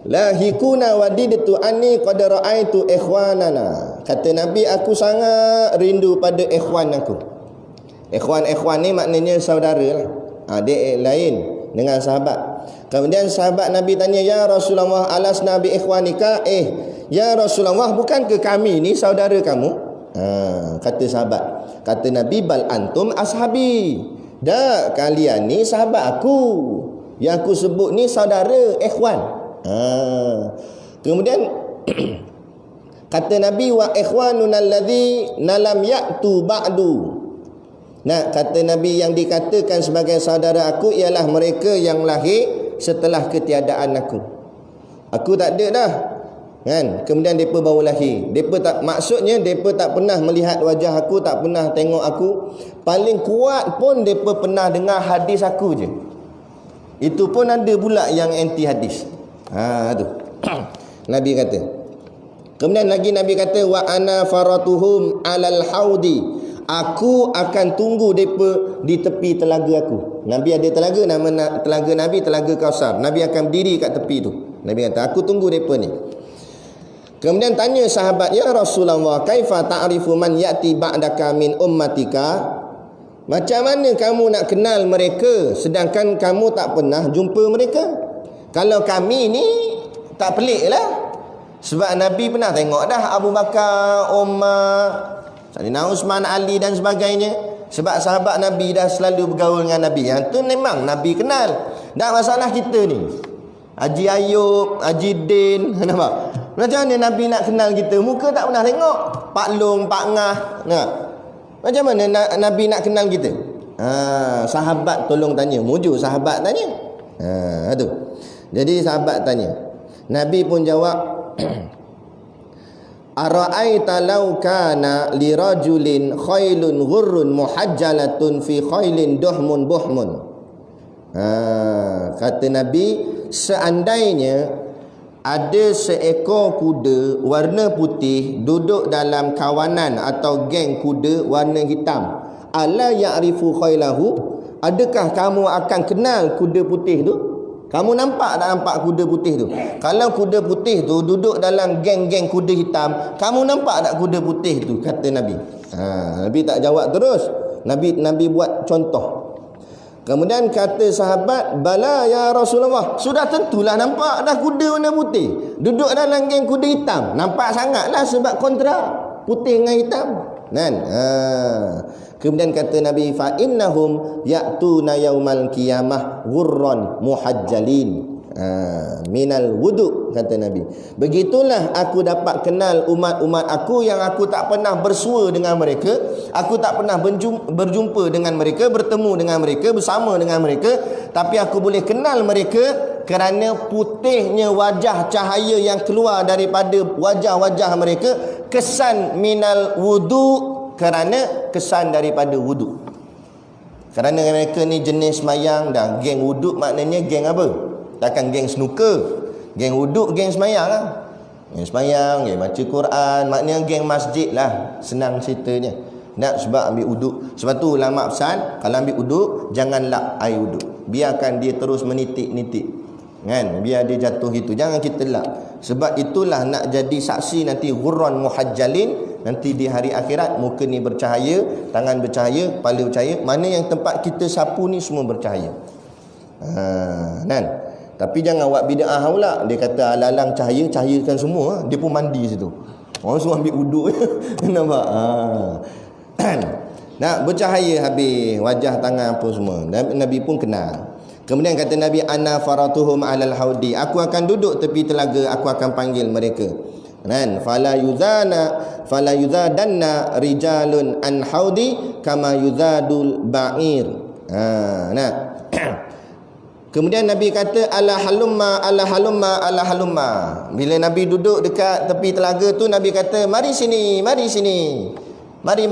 Lahikuna wadidtu anni qad ra'aitu ikhwanana. Kata Nabi, aku sangat rindu pada ikhwan aku. Ikhwan ni maknanya saudara lah. Dia lain dengan sahabat. Kemudian sahabat Nabi tanya, ya Rasulullah, alasna bi ikhwanika? Ya Rasulullah, bukankah kami ni saudara kamu? Kata sahabat. Kata Nabi, bal antum ashabi. Dah, kalian ni sahabat aku. Yang aku sebut ni saudara, ikhwan. Kemudian kata Nabi, wa ikhwanuna alladhi nalam ya'tu ba'du. Nah, kata Nabi, yang dikatakan sebagai saudara aku ialah mereka yang lahir setelah ketiadaan aku. Aku tak ada dah, kan? Kemudian depa baru lahir. Depa tak, maksudnya depa tak pernah melihat wajah aku, tak pernah tengok aku. Paling kuat pun depa pernah dengar hadis aku je. Itu pun ada pula yang anti hadis. Tu. Nabi kata. Kemudian lagi Nabi kata, wa ana faratuhum alal haudi. Aku akan tunggu depa di tepi telaga aku. Nabi ada telaga, nama telaga Nabi Telaga Kausar. Nabi akan berdiri kat tepi tu. Nabi kata, aku tunggu depa ni. Kemudian tanya sahabat, ya Rasulullah, kaifa ta'rifu man ya'ti ba'daka min ummatika? Macam mana kamu nak kenal mereka sedangkan kamu tak pernah jumpa mereka? Kalau kami ni tak pelik lah. Sebab Nabi pernah tengok dah Abu Bakar, Umar, Sayyidina Uthman, Ali dan sebagainya. Sebab sahabat Nabi dah selalu bergaul dengan Nabi. Yang tu memang Nabi kenal. Dan masalah kita ni, Haji Ayub, Haji Din, nampak? Macam mana Nabi nak kenal kita? Muka tak pernah tengok. Pak Long, Pak Ngah. Macam mana Nabi nak kenal kita? Sahabat tolong tanya. Mujur sahabat tanya. Tu. Jadi sahabat tanya. Nabi pun jawab, ara'aita law kana li rajulin khailun ghurrun muhajjalatun fi khailin duhmun buhmun. Kata Nabi, seandainya ada seekor kuda warna putih duduk dalam kawanan atau geng kuda warna hitam, ala ya'rifu khailahu, adakah kamu akan kenal kuda putih tu? Kamu nampak tak nampak kuda putih tu? Kalau kuda putih tu duduk dalam geng-geng kuda hitam, kamu nampak tak kuda putih tu? Kata Nabi. Nabi tak jawab terus. Nabi buat contoh. Kemudian kata sahabat, bala ya Rasulullah, sudah tentulah nampak dah kuda warna putih duduk dalam geng kuda hitam. Nampak sangatlah sebab kontra putih dengan hitam, kan? Kemudian kata Nabi, fa innahum ya'tuna yaumal qiyamah ghurran muhajjalin minal wudu, kata Nabi. Begitulah aku dapat kenal umat-umat aku yang aku tak pernah bersua dengan mereka, aku tak pernah berjumpa dengan mereka, bertemu dengan mereka, bersama dengan mereka, tapi aku boleh kenal mereka kerana putihnya wajah, cahaya yang keluar daripada wajah-wajah mereka, kesan minal wudu, kerana kesan daripada wudu. Kerana mereka ni jenis semayang dah. Geng wuduk maknanya geng apa? Takkan geng snooker. Geng wuduk, geng semayang lah. Geng semayang, geng baca Quran, maknanya geng masjid lah. Senang ceritanya. Nak sebab ambil wuduk. Sebab tu ulama pesan, kalau ambil wuduk, jangan lap air wuduk. Biarkan dia terus menitik-nitik. Kan? Biar dia jatuh itu. Jangan kita lap. Sebab itulah nak jadi saksi nanti ghurran muhajjalin. Nanti di hari akhirat muka ni bercahaya, tangan bercahaya, kepala bercahaya. Mana yang tempat kita sapu ni semua bercahaya. Kan? Tapi jangan buat bid'ah pula. Dia kata alalang cahaya, cahayakan semua. Dia pun mandi situ. Orang semua ambil wuduk. Nampak? Nak bercahaya habis wajah, tangan apa semua. Nabi pun kenal. Kemudian kata Nabi, ana faratuhum alal haudi. Aku akan duduk tepi telaga, aku akan panggil mereka. Kan? Fala yuzadanna rijalun an haudi kama yuzadul ba'ir. Nah. Kemudian Nabi kata ala halumma ala halumma ala halumma. Bila Nabi duduk dekat tepi telaga tu, Nabi kata, mari sini, mari sini. Mari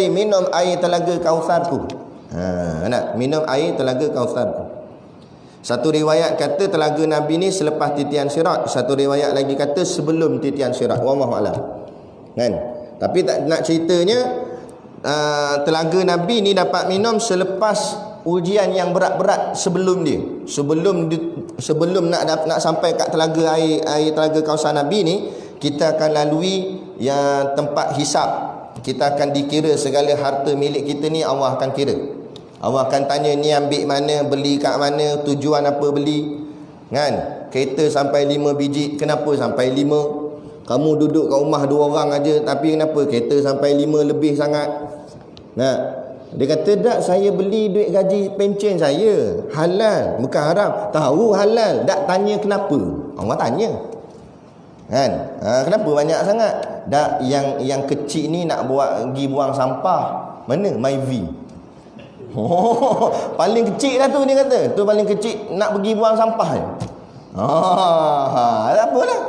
minum air telaga Kausarku. Nak minum air telaga Kausarku. Satu riwayat kata telaga Nabi ni selepas titian Sirat, satu riwayat lagi kata sebelum titian Sirat. Wallahu a'lam. Kan? Tapi tak nak ceritanya telaga Nabi ni dapat minum selepas ujian yang berat-berat sebelum dia. Sebelum nak sampai kat telaga air telaga Kausar Nabi ni, kita akan lalui yang tempat hisap. Kita akan dikira segala harta milik kita ni, Allah akan kira. Allah akan tanya ni ambil mana, beli kat mana, tujuan apa beli. Kan? Kereta sampai 5 biji, kenapa sampai 5? Kamu duduk kat rumah 2 orang aja, tapi kenapa kereta sampai 5 lebih sangat? Nah, dia kata tak, saya beli duit gaji pencen saya. Halal, bukan haram. Tahu halal, tak tanya kenapa. Allah tanya. Kan? Kenapa banyak sangat? Tak, yang kecil ni nak pergi buang sampah. Mana? MyV. Paling kecil dah tu dia kata. Tu paling kecil nak pergi buang sampah je. Tak apalah.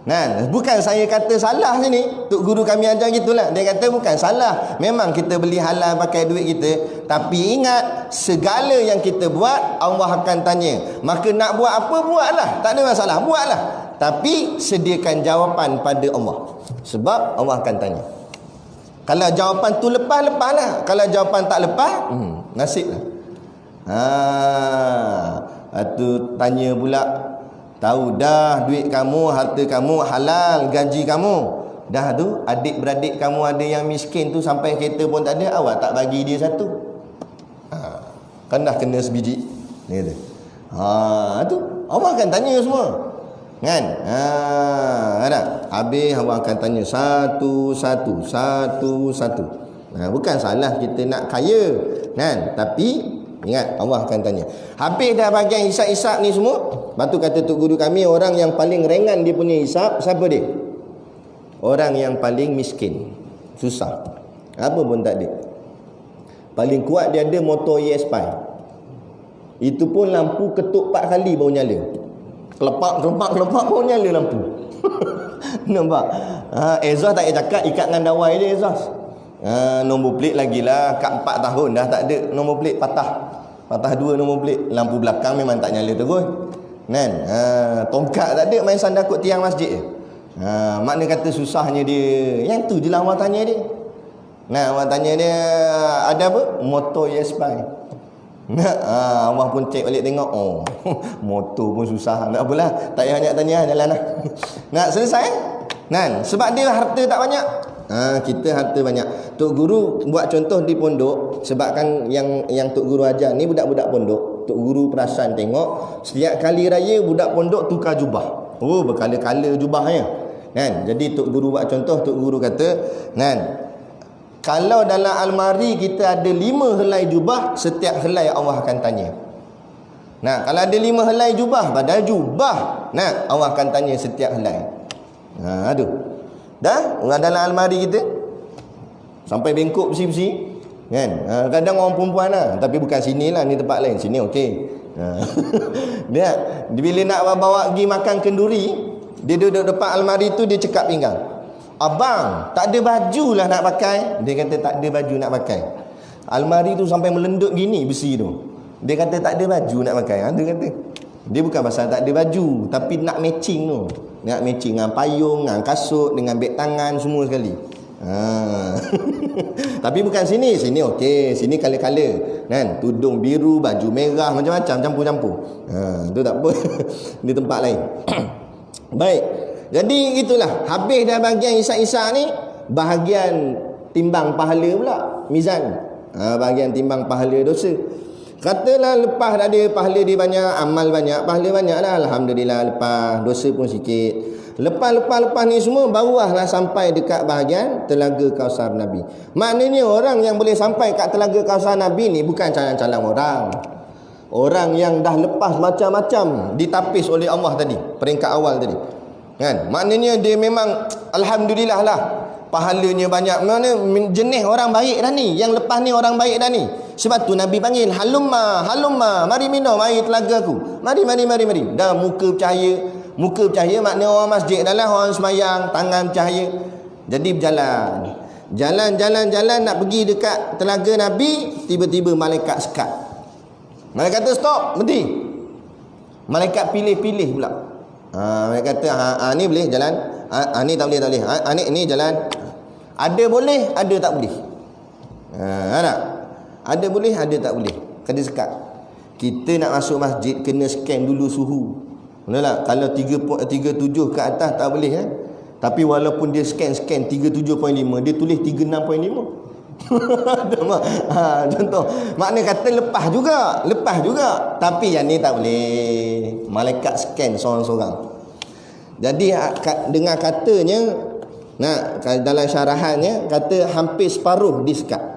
Kan? Bukan saya kata salah sini. Tok guru kami ajar gitulah. Dia kata bukan salah. Memang kita beli halal pakai duit kita. Tapi ingat, segala yang kita buat Allah akan tanya. Maka nak buat apa, buatlah. Tak ada masalah, buatlah. Tapi sediakan jawapan pada Allah. Sebab Allah akan tanya. Kalau jawapan tu lepas, lepaslah. Kalau jawapan tak lepas, nasiblah. Tu tanya pula, tahu dah duit kamu, harta kamu halal, gaji kamu. Dah tu adik-beradik kamu ada yang miskin tu sampai kereta pun tak ada, awak tak bagi dia satu. Kan dah kena sebiji. Dia kata. Tu Allah akan tanya semua. Kan? Ada. Habis Allah akan tanya satu-satu. Bukan salah kita nak kaya, kan? Tapi ingat, Allah akan tanya. Habis dah bahagian hisap-hisap ni semua, lepas tu kata tok guru kami, orang yang paling ringan dia punya hisap, siapa dia? Orang yang paling miskin, susah, apa pun tak ada. Paling kuat dia ada motor ESP. Itu pun lampu ketuk 4 kali baru nyala. Kelepak baru nyala lampu. Nampak? Exhaust tak payah cakap, ikat dengan dawai je exhaust. Nombor plate lagilah, kat 4 tahun dah tak ada nombor plate, patah 2 nombor plate. Lampu belakang memang tak nyala terus. Kan? Tongkat tak ada, main sandar kot tiang masjid je. Makna kata susahnya dia. Yang tu je lah awak tanya dia. Awak tanya dia ada apa? Motor ESP. Allah pun cek balik tengok, motor pun susah. Tak apalah, tak payah banyak tanya, jalan lah. Nak selesai? Sebab dia harta tak banyak. Kita harta banyak. Tok guru buat contoh di pondok. Sebab kan yang tok guru ajar ni budak-budak pondok. Tok guru perasan tengok, setiap kali raya budak pondok tukar jubah. Berkala-kala jubahnya. Kan? Jadi tok guru buat contoh. Tok guru kata, kalau dalam almari kita ada 5 helai jubah, setiap helai Allah akan tanya. Kalau ada 5 helai jubah, padahal jubah, Allah akan tanya setiap helai. Aduh. Dah dalam almari kita sampai bengkok besi-besi. Kan? Kadang orang perempuan lah, tapi bukan sini lah, ni tempat lain. Sini okey. Dia bila nak bawa pergi makan kenduri, dia duduk depan almari tu, dia cekap pinggang. Abang, tak ada baju lah nak pakai. Dia kata tak ada baju nak pakai. Almari tu sampai melendut gini besi tu. Dia kata tak ada baju nak pakai. Dia kata dia bukan pasal tak ada baju, tapi nak matching tu. Nak matching dengan payung, dengan kasut, dengan beg tangan, semua sekali. Tapi bukan sini. Sini okey, sini color-color kan, tudung biru, baju merah, macam-macam campur-campur. Tu tak apa. Di tempat lain. Baik. Jadi itulah, habis dah bahagian isak-isak ni, bahagian timbang pahala pula, mizan. Bahagian timbang pahala dosa. Katalah lepas dah ada pahala dia banyak, amal banyak, pahala banyak dah, alhamdulillah. Lepas dosa pun sikit. Lepas ni semua barulah sampai dekat bahagian Telaga Kausar Nabi. Maknanya orang yang boleh sampai kat Telaga Kausar Nabi ni bukan calang-calang orang. Orang yang dah lepas macam-macam ditapis oleh Allah tadi, peringkat awal tadi. Kan? Maknanya dia memang alhamdulillah lah, pahalanya banyak. Mana jenis orang baik dah ni. Yang lepas ni orang baik dah ni. Sebab tu Nabi panggil, halumma, mari minum air telaga aku. Mari. Dah muka bercahaya makna orang masjid dah lah, orang semayang, tangan bercahaya. Jadi berjalan. Jalan nak pergi dekat telaga Nabi, tiba-tiba malaikat sekat. Malaikat kata stop, berhenti. Malaikat pilih-pilih pula. Malaikat kata ni boleh jalan, ni tak boleh. Ni jalan. Ada boleh, ada tak boleh. Tak? Ada boleh, ada tak boleh. Kena sekat. Kita nak masuk masjid kena scan dulu suhu. Betul tak? Kalau 37 ke atas tak boleh kan? Tapi walaupun dia scan 37.5, dia tulis 36.5. Contoh. Makna kata lepas juga. Tapi yang ni tak boleh. Malaikat scan seorang-seorang. Jadi dengan katanya, dalam syarahannya kata hampir separuh disekat.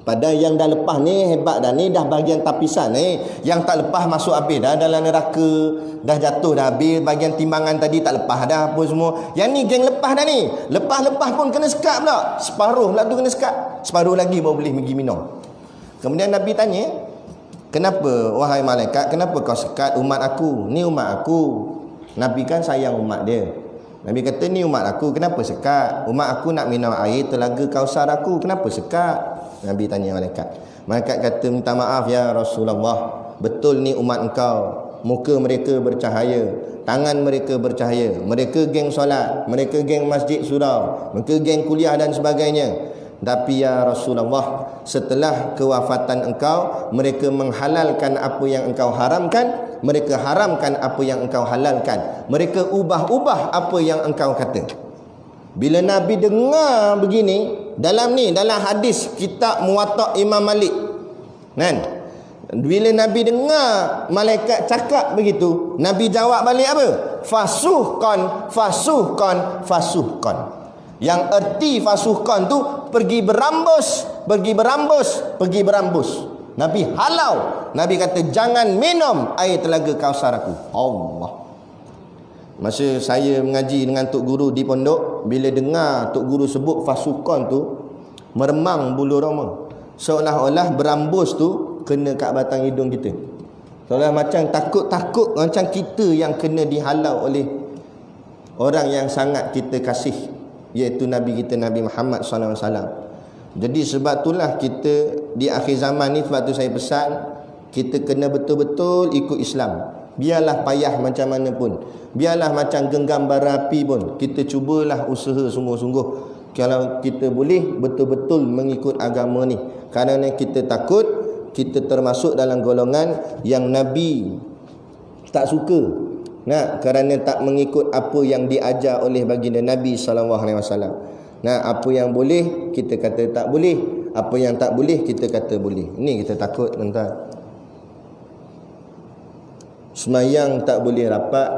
Padahal yang dah lepas ni hebat dah, ni dah bahagian tapisan ni. Yang tak lepas masuk habis dah dalam neraka, dah jatuh dah habis. Bahagian timbangan tadi tak lepas dah apa semua. Yang ni geng lepas dah ni. Lepas pun kena sekat pula. Separuh pula tu kena sekat. Separuh lagi baru boleh pergi minum. Kemudian Nabi tanya, kenapa wahai malaikat, kenapa kau sekat umat aku? Ni umat aku. Nabi kan sayang umat dia. Nabi kata ni umat aku, kenapa sekat? Umat aku nak minum air telaga Kausar aku, kenapa sekat? Nabi tanya malaikat. Malaikat kata, minta maaf ya Rasulullah, betul ni umat engkau, muka mereka bercahaya, tangan mereka bercahaya, mereka geng solat, mereka geng masjid surau, mereka geng kuliah dan sebagainya. Tapi ya Rasulullah, setelah kewafatan engkau, mereka menghalalkan apa yang engkau haramkan, mereka haramkan apa yang engkau halalkan, mereka ubah-ubah apa yang engkau kata. Bila Nabi dengar begini, dalam hadis kitab Muwatta Imam Malik kan, bila Nabi dengar malaikat cakap begitu, Nabi jawab balik apa? Fasuhkan. Yang erti fasuhkan tu pergi berambus. Nabi halau. Nabi kata jangan minum air telaga Kausar aku. Allah. Masa saya mengaji dengan Tok Guru di pondok, bila dengar Tok Guru sebut fasukan tu, meremang bulu roma. Seolah-olah berambus tu kena kat batang hidung kita. Seolah macam takut-takut, macam kita yang kena dihalau oleh orang yang sangat kita kasih, iaitu Nabi kita Nabi Muhammad SAW. Jadi sebab itulah kita di akhir zaman ni, sebab tu saya pesan, kita kena betul-betul ikut Islam. Biarlah payah macam mana pun, biarlah macam genggam bara api pun, kita cubalah usaha sungguh-sungguh kalau kita boleh betul-betul mengikut agama ni. Kerana kita takut kita termasuk dalam golongan yang Nabi tak suka, kerana tak mengikut apa yang diajar oleh baginda Nabi SAW. Apa yang boleh kita kata tak boleh, apa yang tak boleh kita kata boleh. Ini kita takut, tuan-tuan. Semayang tak boleh rapat,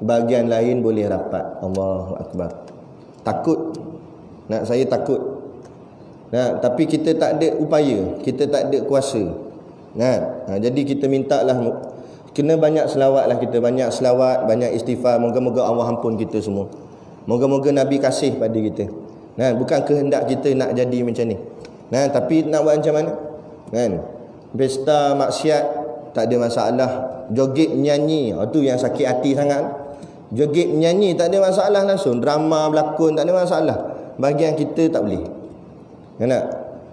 bahagian lain boleh rapat. Allahu Akbar. Takut. Saya takut. Tapi kita tak ada upaya, kita tak ada kuasa. Jadi kita mintalah, kena banyak selawatlah kita, banyak selawat, banyak istighfar. Moga-moga Allah ampun kita semua. Moga-moga Nabi kasih pada kita. Bukan kehendak kita nak jadi macam ni. Tapi nak buat macam mana? Pesta maksiat tak ada masalah. Joget menyanyi, itu yang sakit hati sangat. Joget menyanyi tak ada masalah langsung. Drama berlakon tak ada masalah. Bahagian kita tak boleh.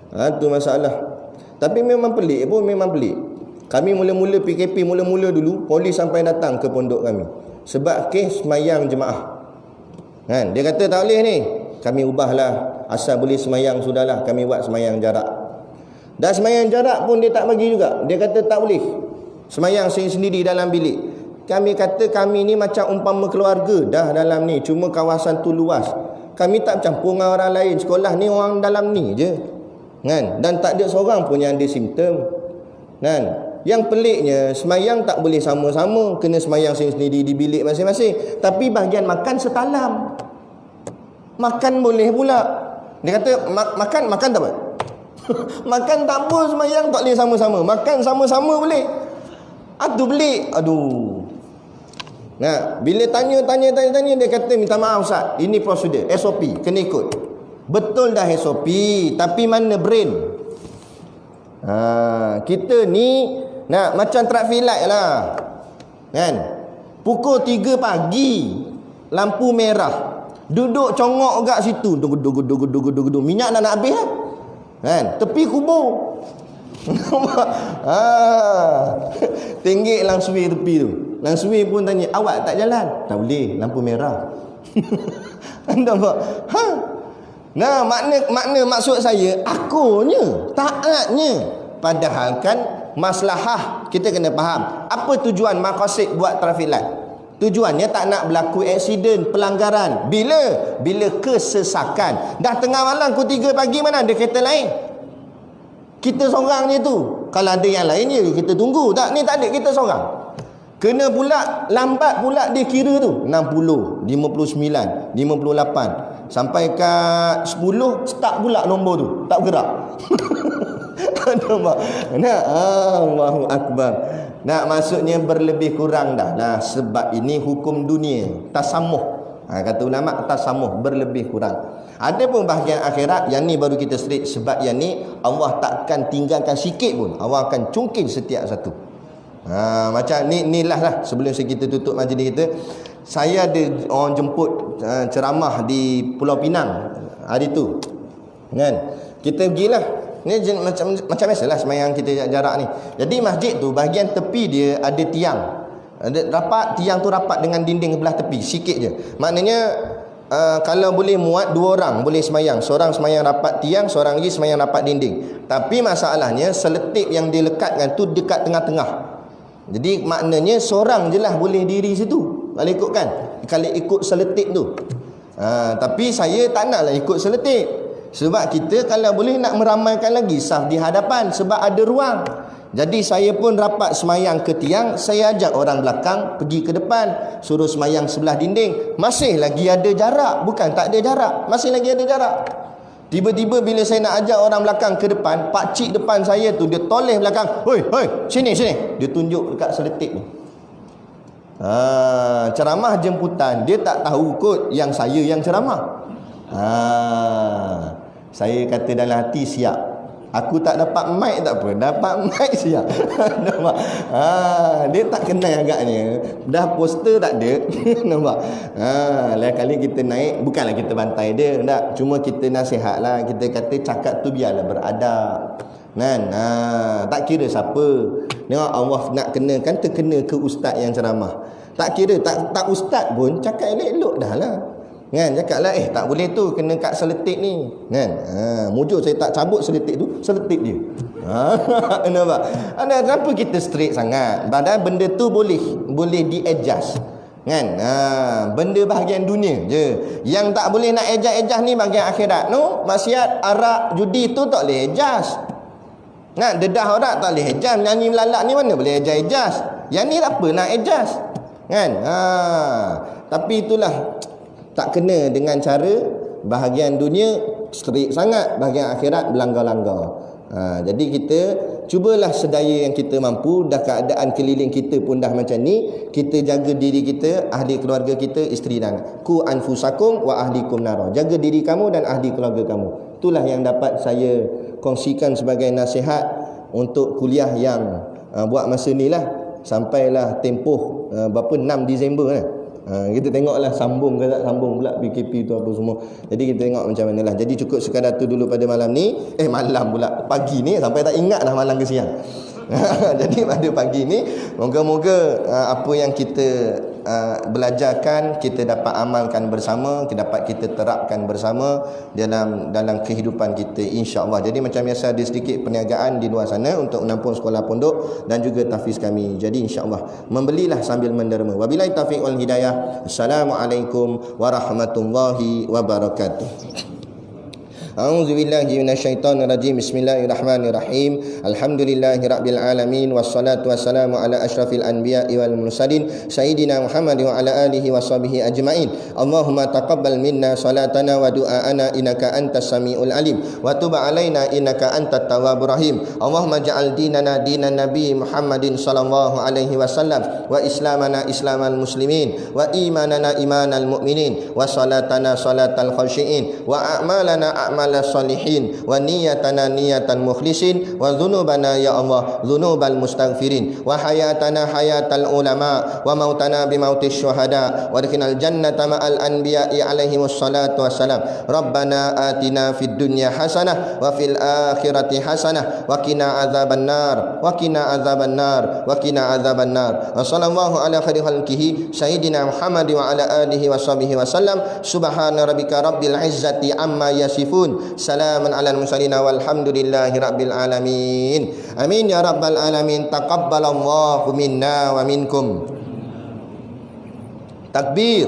Itu masalah. Tapi memang pelik pun, memang pelik. Kami mula-mula PKP, mula-mula dulu, polis sampai datang ke pondok kami. Sebab kes semayang jemaah. Kan? Dia kata tak boleh ni. Kami ubahlah. Asal boleh semayang sudahlah. Kami buat semayang jarak. Dan semayang jarak pun dia tak bagi juga. Dia kata tak boleh. Semayang sendiri dalam bilik. Kami kata kami ni macam umpama keluarga dah dalam ni. Cuma kawasan tu luas. Kami tak campur dengan orang lain. Sekolah ni orang dalam ni je. Kan? Dan tak ada seorang pun yang ada simptom. Kan? Yang peliknya semayang tak boleh sama-sama, kena semayang sendiri di bilik masing-masing. Tapi bahagian makan setalam. Makan boleh pula. Dia kata makan tak apa. Makan tak apa, semayang tak boleh sama-sama. Makan sama-sama boleh. Aduh pelik. Aduh. Nah, bila tanya dia kata minta maaf Ustaz, ini prosedur SOP kena ikut. Betul dah SOP, tapi mana brain? Kita ni nak macam traffic light lah. Kan? Pukul 3 pagi lampu merah. Duduk congok kat situ. Dugu. Minyak dah nak habis lah. Kan? Tepi kubur. Tenggek langsui tepi tu. Langsui pun tanya, awak tak jalan? Tak boleh, lampu merah. Anda nampak? Nah, makna maksud saya, akunya, taatnya. Padahal kan maslahah kita kena faham. Apa tujuan maqasid buat traffic light? Tujuannya tak nak berlaku aksiden, pelanggaran. Bila kesesakan. Dah tengah malam pukul 3 pagi mana ada kereta lain? Kita seorang je tu. Kalau ada yang lain je kita tunggu. Tak, ni tak ada, kita seorang. Kena pula lambat pula dia kira tu. 60, 59, 58. Sampai kat 10 start pula nombor tu. Tak bergerak. Nampak? Nah, Allahu Akbar. Nah, maksudnya berlebih kurang dah. Nah, sebab ini hukum dunia. Tasamuh. Kata ulama tasamuh, berlebih kurang. Ada pun bahagian akhirat, yang ni baru kita straight. Sebab yang ni Allah takkan tinggalkan sikit pun. Allah akan cungkil setiap satu. Macam ni lah sebelum kita tutup majlis kita. Saya ada orang jemput ceramah di Pulau Pinang hari tu. Kan? Kita pergilah. Ni macam biasalah semayang kita jarak ni. Jadi masjid tu bahagian tepi dia ada tiang. Tiang tu rapat dengan dinding belah tepi sikit je. Maknanya kalau boleh muat 2 orang boleh semayang. Seorang semayang rapat tiang, seorang lagi semayang rapat dinding. Tapi masalahnya seletip yang dilekatkan tu dekat tengah-tengah. Jadi maknanya seorang je lah boleh diri situ. Kalau ikutkan, kalau ikut seletip tu. Tapi saya tak naklah ikut seletip. Sebab kita kalau boleh nak meramaikan lagi saf di hadapan. Sebab ada ruang. Jadi saya pun rapat semayang ke tiang. Saya ajak orang belakang pergi ke depan. Suruh semayang sebelah dinding. Masih lagi ada jarak. Bukan tak ada jarak. Masih lagi ada jarak. Tiba-tiba bila saya nak ajak orang belakang ke depan, pakcik depan saya tu dia toleh belakang. Hoi, sini. Dia tunjuk dekat seletip ni. Ceramah jemputan. Dia tak tahu kot yang saya yang ceramah. Saya kata dalam hati, siap. Aku tak dapat mic tak apa, dapat mic siap. Nampak? Dia tak kenal agaknya. Dah poster tak ada. Nampak? Lain kali kita naik, bukanlah kita bantai dia, tak. Cuma kita nasihat lah. Kita kata cakap tu biarlah beradab. Kan? Tak kira siapa. Tengok Allah nak kenakan, terkena ke ustaz yang ceramah. Tak kira, tak ustaz pun cakap elok-elok dah lah. Kan, cakaplah tak boleh tu, kena kat seletip ni. Kan? Mujur saya tak cabut seletip tu, seletip dia. Nampak? Kenapa kita straight sangat? Padahal benda tu boleh di-adjust. Kan? Benda bahagian dunia je. Yang tak boleh nak adjust ni bahagian akhirat. No, maksiat, arak, judi tu tak boleh adjust. Nah, dedah orang tak boleh adjust. Nyanyi melalak ni mana boleh adjust. Yang ni tak apa nak adjust. Kan? Tapi itulah, tak kena dengan cara bahagian dunia straight sangat, bahagian akhirat berlanggar-langgar. Jadi kita cubalah sedaya yang kita mampu. Dah keadaan keliling kita pun dah macam ni, kita jaga diri kita, ahli keluarga kita, isteri dan ku anfusakum wa ahlikum nara. Jaga diri kamu dan ahli keluarga kamu. Itulah yang dapat saya kongsikan sebagai nasihat untuk kuliah yang buat masa ni lah. Sampailah tempoh berapa 6 Disember kan. Kita tengoklah sambung ke tak sambung pula PKP tu apa semua. Jadi kita tengok macam manalah. Jadi cukup sekadar tu dulu pada malam ni. Malam pula, pagi ni sampai tak ingat dah malam ke siang. Jadi pada pagi ni moga-moga apa yang kita belajarkan kita dapat amalkan bersama, dapat kita terapkan bersama dalam kehidupan kita, insya-Allah. Jadi macam biasa ada sedikit perniagaan di luar sana untuk menampung sekolah pondok dan juga tahfiz kami. Jadi insya-Allah membelilah sambil menderma. Wabillahi taufiq wal hidayah. Assalamualaikum warahmatullahi wabarakatuh. A'udzu billahi minasyaitonir rajim. Bismillahirrahmanirrahim. Alhamdulillahirabbil alamin wassalatu wassalamu ala asyrafil anbiya'i wal mursalin sayyidina Muhammad wa ala alihi washabihi ajmain. Allahumma taqabbal minna salatana wa du'aana innaka antas samiul alim wa tub alaina innaka antat tawwabur rahim. Allahumma ja'al dinana dinan nabi Muhammadin sallallahu alaihi wasallam wa islamana islamal muslimin wa imanana imanal mu'minin wa salatana salatal khashiin wa a'malana a'mal salihin wa niyatana niyatan mukhlisin wa dhunubana ya Allah dhunubal mustaghfirin wa hayatana hayatal ulama wa mautana bimautis syuhada wa adkhilnal jannata ma'al anbiya'i alaihi wassalatu wassalam. Rabbana atina fid dunya hasanah wa fil akhirati hasanah wa qina adzaban nar wa qina adzaban nar wa qina adzaban nar. Wa sallallahu ala khairi khalqihi sayyidina Muhammad wa ala alihi washabihi wasallam. Subhana rabbika rabbil izzati amma yasifun. Salamun alal mursalin walhamdulillahi rabbil alamin. Amin ya rabbal alamin. Taqabbalallahu minna wa minkum. Takbir.